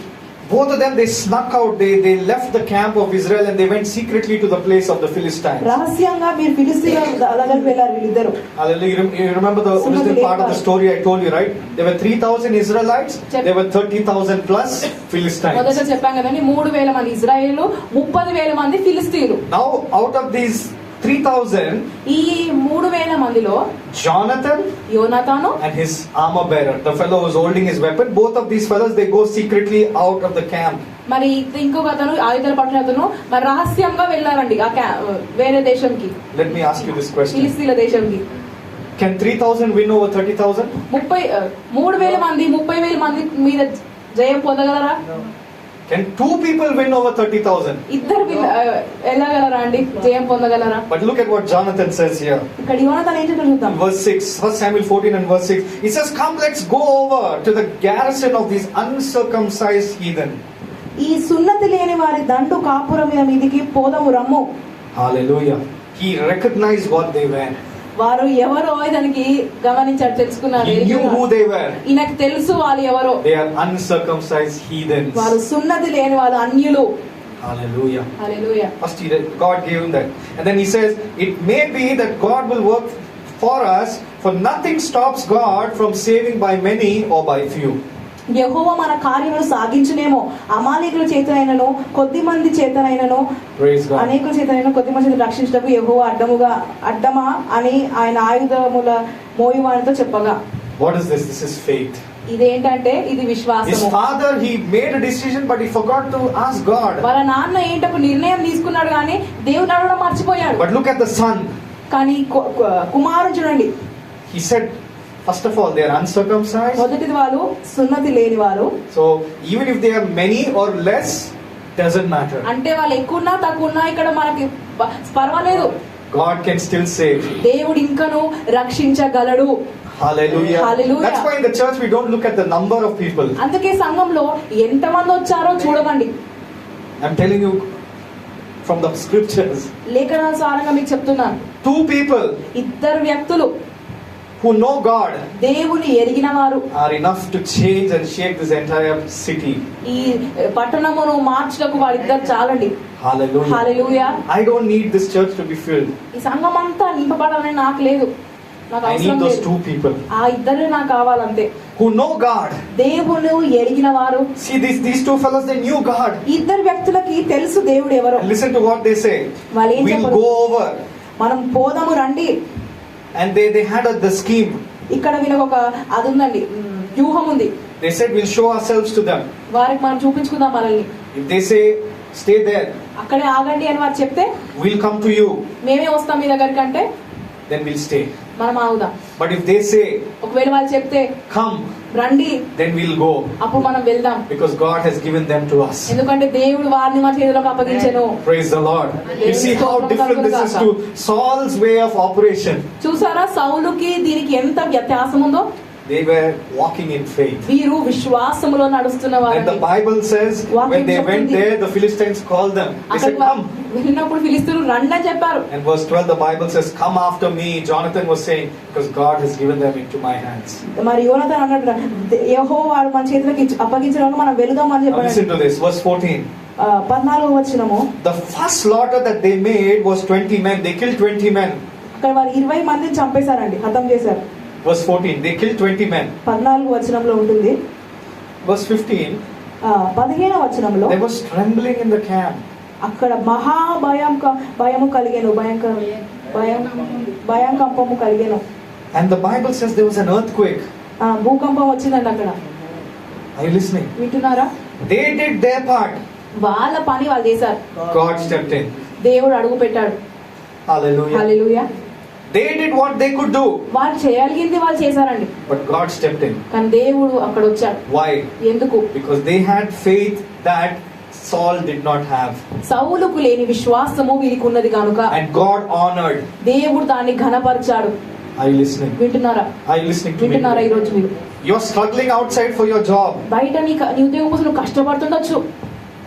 Both of them, they snuck out. They left the camp of Israel and they went secretly to the place of the Philistines. రహస్యంగా మీరు ఫిలిష్తీయుల దగ్గరికి వెళ్ళారు వీళ్ళిద్దరు. Hallelujah. You remember the original part of the story I told you, right? There were 3,000 Israelites. There were 30,000 plus Philistines. మొదట చెప్పాం కదండి, 3,000 మంది ఇశ్రాయేలు, 30,000 మంది ఫిలిష్తీయులు. Now, out of these 3,000, ఈ 3,000 మందిలో Jonathan యోనాతాను and his armor bearer, the fellow who was holding his weapon, both of these fellows, they go secretly out of the camp. మరి ఇంకొక అతను ఆయుధాలు పట్టిన అతను మరి రహస్యంగా వెళ్ళారండి ఆ వేరే దేశంకి. Let me ask you this question. ఫిలిష్తీయుల దేశంకి. Can 3,000 win over 30,000? 3,000 మంది 30,000 మంది మీద జయం పొందగలరా? Can 2 people win over 30,000? ఇద్దరు వెళ్ళగలరా అండి, జయం పొందగలరా? But look at what Jonathan says here. ఇక్కడ యోనాతాను ఏం చెప్తాడు చూద్దాం. Verse 6, 1 Samuel 14 and verse 6. He says, come, let's go over to the garrison of these uncircumcised heathen. ఈ సున్నతి లేని వారి దండు కాపురం మీదకి పోదాము రమ్ము. Hallelujah. He recognized what they were. వారు ఎవరో దానికి గమనించాడు, తెలుసుకున్నారు. He knew who they were. ఈయనకు తెలుసు వాళ్ళు ఎవరో. They are uncircumcised heathens. వారు సున్నతి లేని వాళ్ళు, అన్యులు. Hallelujah. Hallelujah. First God gave him that. And then he says, it may be that God will work for us, for nothing stops God from saving by many or by few. యెహోవా మన కార్యములు సాగించునేమో, అమాలేకుల చేతనైనను కొద్ది మంది చేతనైనను, అనేకుల చేతనైనా కొద్ది మంది రక్షించటకు యెహోవా అడ్డమా అని ఆయన ఆయుధముల మోయువానితో చెప్పగా. What is this? This is faith. ఇదేంటంటే ఇది విశ్వాసము. His father, he made a decision but he forgot to ask God. వాళ్ళ నాన్న ఏంటో నిర్ణయం తీసుకున్నాడు కానీ దేవుని అడగడం మర్చిపోయాడు. But look at the son. కానీ కుమారుడు చూడండి. He said, first of all, they are uncircumcised. మొదటిది వాళ్ళు సున్నతి లేని వారు. So even if they are many or less, doesn't matter. అంటే వాళ్ళు ఎక్కువన్నా తక్కువన్నా ఇక్కడ మనకి పర్వాలేదు. God can still save. దేవుడు ఇంకను రక్షించగలడు. Hallelujah. Hallelujah. That's why in the church we don't look at the number of people. అందుకే సంఘంలో ఎంతమంది వచ్చారో చూడకండి. I'm telling you from the scriptures. లేఖనానుసారంగా మీకు చెప్తున్నాను. 2 people. ఇద్దరు వ్యక్తులు who know God దేవుని ఎరిగిన వారు are enough to change and shake this entire city. ఈ పట్టణమును మార్చుటకు వారిద్దరు చాలండి. Hallelujah. Hallelujah. I don't need this church to be filled. ఈ సంఘం అంతా నింపబడాలని నాకు లేదు. నాకు I need those 2 people. ఆ ఇద్దరే నాకు కావాలంతే. Who know God. దేవుని ఎరిగిన వారు. See these 2 fellows, they knew God. ఇద్దరు వ్యక్తులకి తెలుసు దేవుడు ఎవరో. Listen to what they say. We'll go over. మనం పోదాము రండి. And they had the scheme. ఇక్కడ వీళ్ళకి ఒక అది ఉందండి, వ్యూహం ఉంది. They said we'll show ourselves to them. వారికి మనం చూపించుకుందాం మనల్ని. If they say stay there, అక్కడే ఆగండి అని వారు చెప్తే we'll come to you. మేమే వస్తాం మీ దగ్గరికి అంటే then we'll stay. మనం ఆగుదాం. But if they say ఒకవేళ వాళ్ళు చెప్తే come, రండి, then we'll go. అప్పుడు మనం వెళ్దాం. Because God has given them to us. ఎందుకంటే దేవుడు వారిని మన చేతిలోకి అప్పగించెను. Praise the Lord. You see how different this is to Saul's way of operation. చూసారా సౌలుకి దీనికి ఎంత వ్యత్యాసం ఉందో. They were walking in faith. వీరు విశ్వాసములో నడుస్తున్న వారు. And the Bible says when they went there, the Philistines called them. They said, come. వెళ్ళినప్పుడు ఫిలిష్తీయులు రండి అని చెప్పారు. And verse 12 the Bible says, come after me. Jonathan was saying, because God has given them into my hands. మరి యోనాతాను అన్నాడు, యెహోవా మన చేతిలోకి అప్పగించడానికి మనం వెళ్దాం అని చెప్పాడు. Listen to this, verse 14. 14వ వచనము. The first slaughter that they made was 20 men. They killed 20 men. అక్కడ వారు 20 మందిని చంపేశారండి, హతం చేశారు. Verse 14, they killed 20 men. 14వ వచనంలో ఉంటుంది. Verse 15, 15వ వచనంలో there was trembling in the camp. అక్కడ భయము కలిగెను, భయంకంపము కలిగెను. And the Bible says there was an earthquake. భూకంపం వచ్చిందండి అక్కడ. Are you listening? వింటున్నారా? They did their part. వాళ్ళ పని వాళ్ళు చేశారు. God stepped in. దేవుడు అడుగు పెట్టాడు. Hallelujah. Hallelujah. They did what they could do. వాళ్ళు చేయగలిగింది వాళ్ళు చేశారండి. But God stepped in. కానీ దేవుడు అక్కడ వచ్చాడు. Why? ఎందుకు? Because they had faith that Saul did not have. సౌలుకు లేని విశ్వాసము వీరికి ఉన్నది కనుక And God honored. దేవుడు దాన్ని ఘనపరిచాడు. Are you listening? వింటున్నారా? Are you listening to me? వింటున్నారా ఈ రోజు మీరు? You're struggling outside for your job. బయట నీ ఉద్యోగం కోసం నువ్వు కష్టపడుతుండొచ్చు.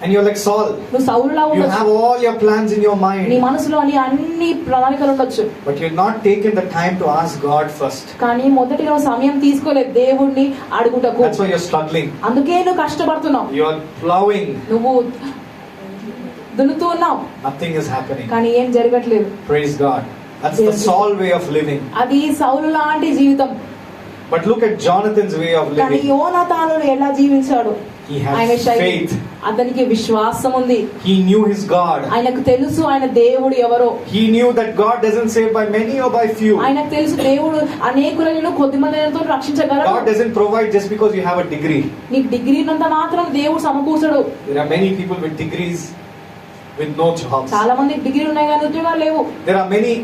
And you're like Saul. నువ్వు సౌలులా You ఉండొచ్చు. have all your plans in your నీ mind. మనసులో అన్ని ప్రణాళికలు ఉండొచ్చు. But you're not taken the time to ask God first. కానీ మొదటిలో సమయం తీసుకోలేదు దేవుణ్ణి అడుగుటకు. That's why you're struggling. అందుకే నువ్వు కష్టపడుతున్నావు. You're plowing. నువ్వు దున్నుతూ ఉన్నావు. Nothing is happening. కానీ ఏం జరగట్లేదు. Praise God. That's the Saul way of living. అది సౌలు లాంటి జీవితం. But look at Jonathan's way of కానీ living. యోనాతాను ఎలా జీవించాడు? He ఆయన had శైలి. faith. అతనికి విశ్వాసం ఉంది. He knew his God. ఆయనకు తెలుసు ఆయన దేవుడు ఎవరో. He knew that God doesn't save by many or by few. ఆయనకు తెలుసు దేవుడు అనేకులను కొద్ది మందితో రక్షించగలడు. God doesn't provide just because you have a degree. నీకు డిగ్రీ ఉన్నంత మాత్రం దేవుడు సమకూర్చడు. There are many people with degrees with no jobs. చాలా మంది డిగ్రీ ఉన్నాయి కానీ ఉద్యోగాలు లేవు. There are many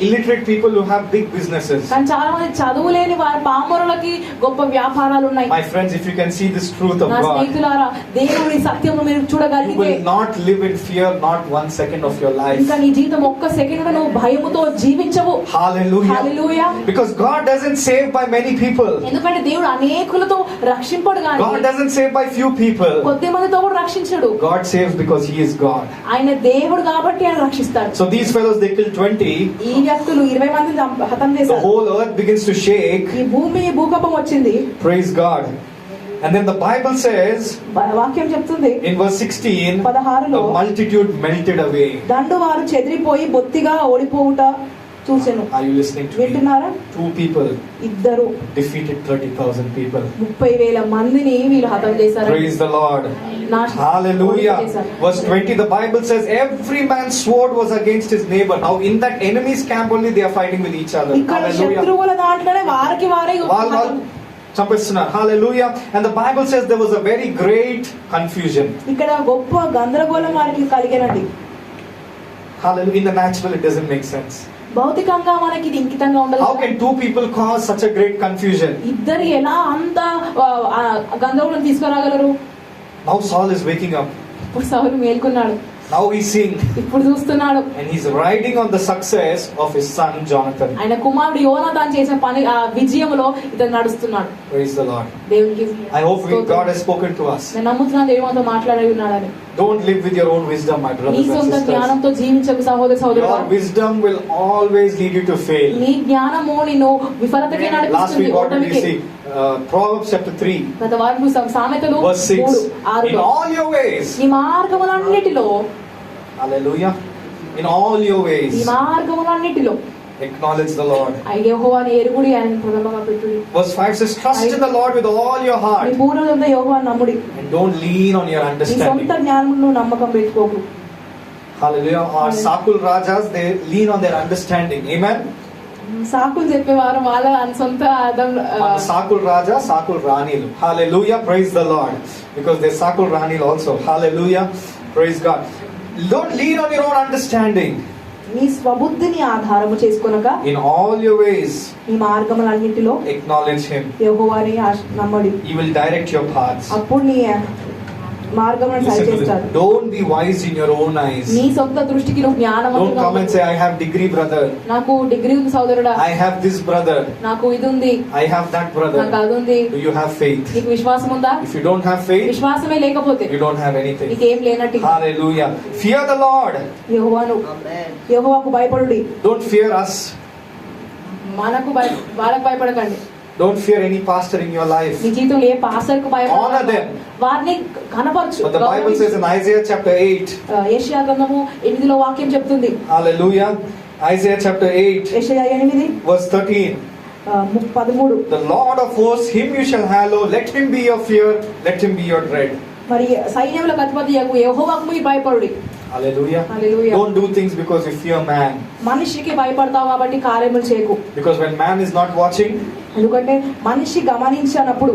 illiterate people who have big businesses. కానీ చాలా మంది చదువు లేని వారి పామరులకి గొప్ప వ్యాపారాలు ఉన్నాయి. My friends, if you can see this truth of నా God, స్నేహితులారా, దేవుడి సత్యము మీరు you చూడగలిగితే will not live in fear not 1 second of your life. ఇంకా నీ జీవితం ఒక్క సెకండ్ కూడా నువ్వు భయముతో జీవించవు. Hallelujah. Hallelujah. Because God doesn't save by many people. ఎందుకంటే దేవుడు అనేకులతో రక్షింపడు గాని God doesn't save by few people. కొద్ది మందితో కూడా రక్షించడు. God saves because He is God. ఆయన దేవుడు కాబట్టి ఆయన రక్షిస్తాడు. So these fellows, they killed 20. ఈ వ్యక్తులు 20 మందిని హతం The చేశారు. whole earth begins to shake. ఈ భూకంపం వచ్చింది. Praise God. And then the Bible says వాక్యం చెప్తుంది in verse 16, 16లో the multitude melted away. దండు వారు చెదిరిపోయి బొత్తిగా ఓడిపోవుట చూచెను. Are you listening to me? వింటున్నారా? 2 people ఇద్దరు defeated 30,000 people. 30,000 మందిని వీళ్ళు హతం చేశారు. Praise the Lord. నాశనం Hallelujah. చేశారు. Verse 20, the Bible says every man's sword was against his neighbor. Now in that enemy's camp only they are fighting with each other. ఇక్కడ Hallelujah. శత్రువుల దాంట్లోనే వారికి వారే వాళ్ళు చంపేస్తున్నారు. Hallelujah. And the Bible says there was a very great confusion. ఇక్కడ గొప్ప గందరగోళం వారికి కలిగేనండి. Hallelujah. In the natural it doesn't make sense. భౌతికంగా మనకి ఇది ఇంకితంగా ఉండదు. How can 2 people cause such a great confusion? ఇద్దరు ఎలా అంత గందరగోళం తీసుకురాగలరు? Now Saul is waking up. ఇప్పుడు సౌలు మేల్కొన్నాడు. Now he's seeing. ఇప్పుడు చూస్తున్నాడు. And he's riding on the success of his son Jonathan. ఆయన కుమారుడు యోనాతాను చేసిన పని ఆ విజయంలో ఇతను నడుస్తున్నాడు. Praise the Lord. దేవునికి I hope God has spoken to us. నేను నమ్ముతున్నాను దేవుడు మనతో మాట్లాడి ఉన్నాడని. Don't live with your own wisdom, my నీ brothers and సొంత sisters. జ్ఞానంతో జీవించకు సహోదర సహోదరుడా. Your wisdom will always lead you to fail. నీ జ్ఞానము నిన్ను విఫలతకి Last నడిపిస్తుంది. week, what did we ఓటమికి. see? Proverbs chapter 3, గత వారం సామెతలు verse 6. 3:6 In all your ways. నీ మార్గములన్నిటిలో Hallelujah. In all your ఈ ways. మార్గములన్నిటిలో Acknowledge the Lord. యెహోవాని ఎరుగుడి ఆయన ప్రథమంగా పెట్టుడి. Verse 5 says, trust in the Lord with all your నీ heart. పూర్ణంతో యెహోవాని నమ్ముడి. And don't lean on your నీ understanding. సొంత జ్ఞానమును నమ్మకం పెట్టుకోకు. Hallelujah. Our Sakul Rajas, they lean on their understanding. Amen. సాకులు చెప్పేవారు వాళ్ళ సొంత మన Sakul Raja, Sakul Ranil. Hallelujah. Praise the Lord. Because there's Sakul Ranil also. Hallelujah. Praise God. Don't lean on your own understanding. నీ స్వబుద్ధిని ఆధారము చేసుకొనక In all your ways, నీ మార్గములన్నిటిలో acknowledge Him. యెహోవాని నమ్మడి. He will direct your paths. అప్పుడు నీ మార్గమును Listen to this. సరిచేస్తాడు. Don't be wise in your own eyes. నీ సొంత దృష్టికి నువ్వు Don't జ్ఞానవంతుగా come and say, I have degree, brother. నాకు డిగ్రీ ఉంది సోదరుడా, I have this, brother. నాకు ఇది ఉంది, I have that, నాకు brother. అది ఉంది. Do you have faith? నీకు విశ్వాసం ఉందా? If you don't have faith, విశ్వాసమే లేకపోతే you don't have anything. నీకేం లేనట్టు. Hallelujah. Fear the Lord. యెహోవాకు భయపడుడి. Don't fear us. వాళ్ళకు భయపడకండి. Don't fear any pastor in your life. నీ జీవితంలో ఏ పాస్టర్కు Honor భయపడకండి. them. వారిని కనపరచు. But the Bible says in Isaiah chapter 8. యెషయా గ్రంథము 8లో వాక్యం చెప్తుంది. Hallelujah. Isaiah chapter 8. యెషయా 8 verse 13. 13. The Lord of hosts, him you shall hallow. Let him be your fear. Let him be your dread. మరి సైన్యములకు అధిపతియగు యెహోవాకు మీరు భయపడుడి. Hallelujah. Hallelujah. Don't do things because you fear man. మనిషికి భయపడతావు కాబట్టి కార్యములు చేయకు. Because when man is not watching, ఎందుకంటే మనిషి గమనించనప్పుడు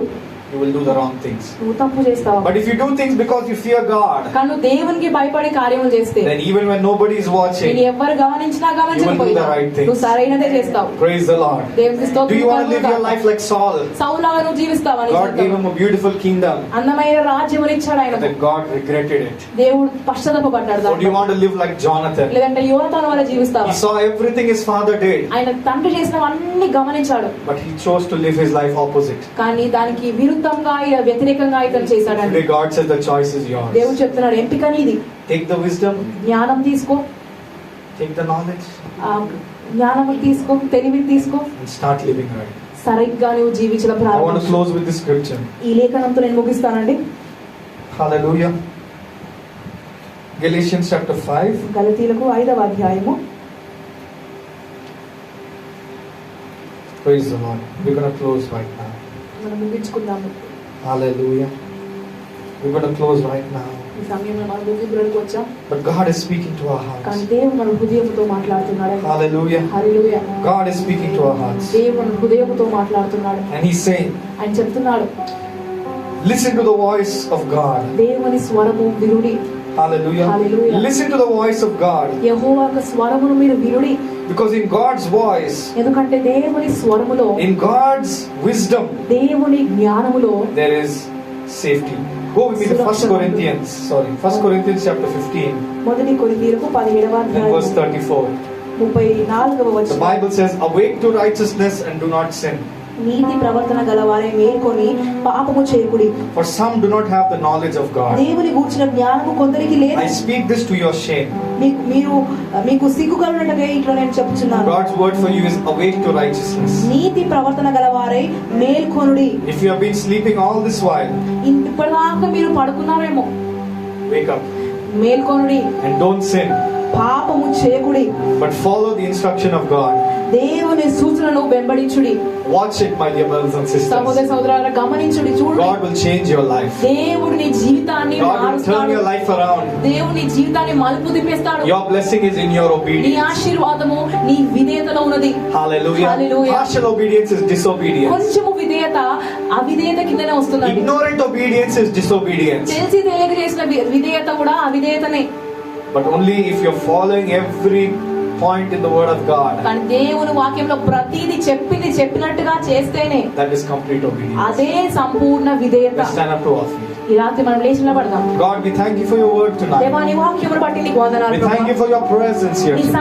you will do the wrong things. నువ్వు తప్పు చేస్తావు. But if you do things because you fear God, కానీ నువ్వు దేవునికి భయపడి కార్యములు చేస్తే, then even when nobody is watching, నేను ఎవరు గమనించినా you will do the గమనించకపోయినా right things. నువ్వు సరైనదే చేస్తావు. Praise the Lord. దేవునికి స్తోత్రం. Do you want to live your life like Saul? సౌలులాగా నువ్వు జీవిస్తావని God gave him a beautiful kingdom, అందమైన రాజ్యమును ఇచ్చాడు ఆయన. but then God regretted it. దేవుడు పశ్చాత్తాపపడ్డాడు. Or do you want to live like Jonathan? లేదంటే యోనాతాను వలె జీవిస్తావా? He saw everything his father did, ఆయన తండ్రి చేసినవన్నీ గమనించాడు, but he chose to live his life opposite. కానీ దానికి విరుద్ధంగా వ్యతిరేకంగా ఇతను చేశాడండి. Today God says the choice is yours. దేవుడు చెప్తున్నాడు, ఎంపిక నీది. Take the wisdom, జ్ఞానం తీసుకో, take the knowledge, జ్ఞానం తీసుకో, తెలివి తీసుకో, and start living right. సరిగ్గా నువ్వు జీవించడం I want to ప్రారంభించు. close with this scripture. ఈ లేఖనంతో నేను ముగిస్తానండి. Hallelujah. Galatians chapter 5. గలతీయులకు 5వ అధ్యాయము. Praise the Lord. We're going to close right now. మనం ముగించుకుందాము. Hallelujah. We're going to close right now. ఈ సమయంలో మనం ముగింపులకు వచ్చాం. But God is speaking to our కానీ hearts. దేవుడు మన హృదయంతో మాట్లాడుతున్నాడు. Hallelujah. Hallelujah. God is speaking to our hearts. దేవుడు మన హృదయంతో మాట్లాడుతున్నాడు. And He's saying, ఆయన చెప్తున్నాడు, listen to the voice of God. దేవుని స్వరము వినుడి. Hallelujah. Hallelujah. Listen to the voice of God. యెహోవా యొక్క స్వరమును మీరు వినుడి. Because in God's voice, ఎందుకంటే దేవుని స్వరములో, in God's wisdom, దేవుని జ్ఞానములో there is safety. Go with me to 1 Corinthians chapter 15 మొదటి కొరింథీయులకు 17వ and verse అధ్యాయం 34. 34వ The వచనం. Bible says, awake to righteousness and do not sin. నీతి ప్రవర్తన గలవారే మేల్కొని పాపము చేయకుడి. For some do not have the knowledge of God. దేవుని గూర్చిన జ్ఞానము కొందరికి లేదు. I speak this to your shame. మీకు సిగ్గు కలుగునట్టుగా ఇట్లా నేను చెప్తున్నాను. God's word for you is awake to righteousness. నీతి ప్రవర్తన గలవారై మేల్కొనుడి. If you have been sleeping all this while, ఇప్పటిదాకా మీరు పడుకున్నారేమో, wake up మేల్కొనుడి. and don't sin, పాపము చేయకుడి, but follow the instruction of God. దేవుని సూచనను వెంబడించుడి. Watch it, my dear brothers and sisters. సహోదర సహోదరులారా, గమనించుడి, చూడండి. God will change your life. దేవుడు నీ జీవితాన్ని God will turn మారుస్తాడు. your life around. దేవుని జీవితాన్ని మలుపు తిప్పేస్తాడు. Your blessing is in your నీ obedience. ఆశీర్వాదము నీ విధేయతలో ఉన్నది. Hallelujah. Hallelujah. Partial obedience is disobedience. కొంచెము విధేయత అవిధేయత కిందనే వస్తుంది. Ignorant obedience is disobedience. తెలిసి తెలియక చేసిన విధేయత కూడా అవిధేయతనే. But only if you're following every point in the word of God, కానీ దేవుని వాక్యంలో ప్రతిదీ చెప్పినట్టుగా చేస్తేనే that is complete obedience. అదే సంపూర్ణ విధేయత. Let's stand up to our feet. ఈ రాత్రి మనం లేచి నిలబడదాం. God, we thank you for your word tonight. దేవా, నీ వాక్యమును బట్టి నీకు వందనాలు We ప్రభువా. thank you for your presence here నీ tonight.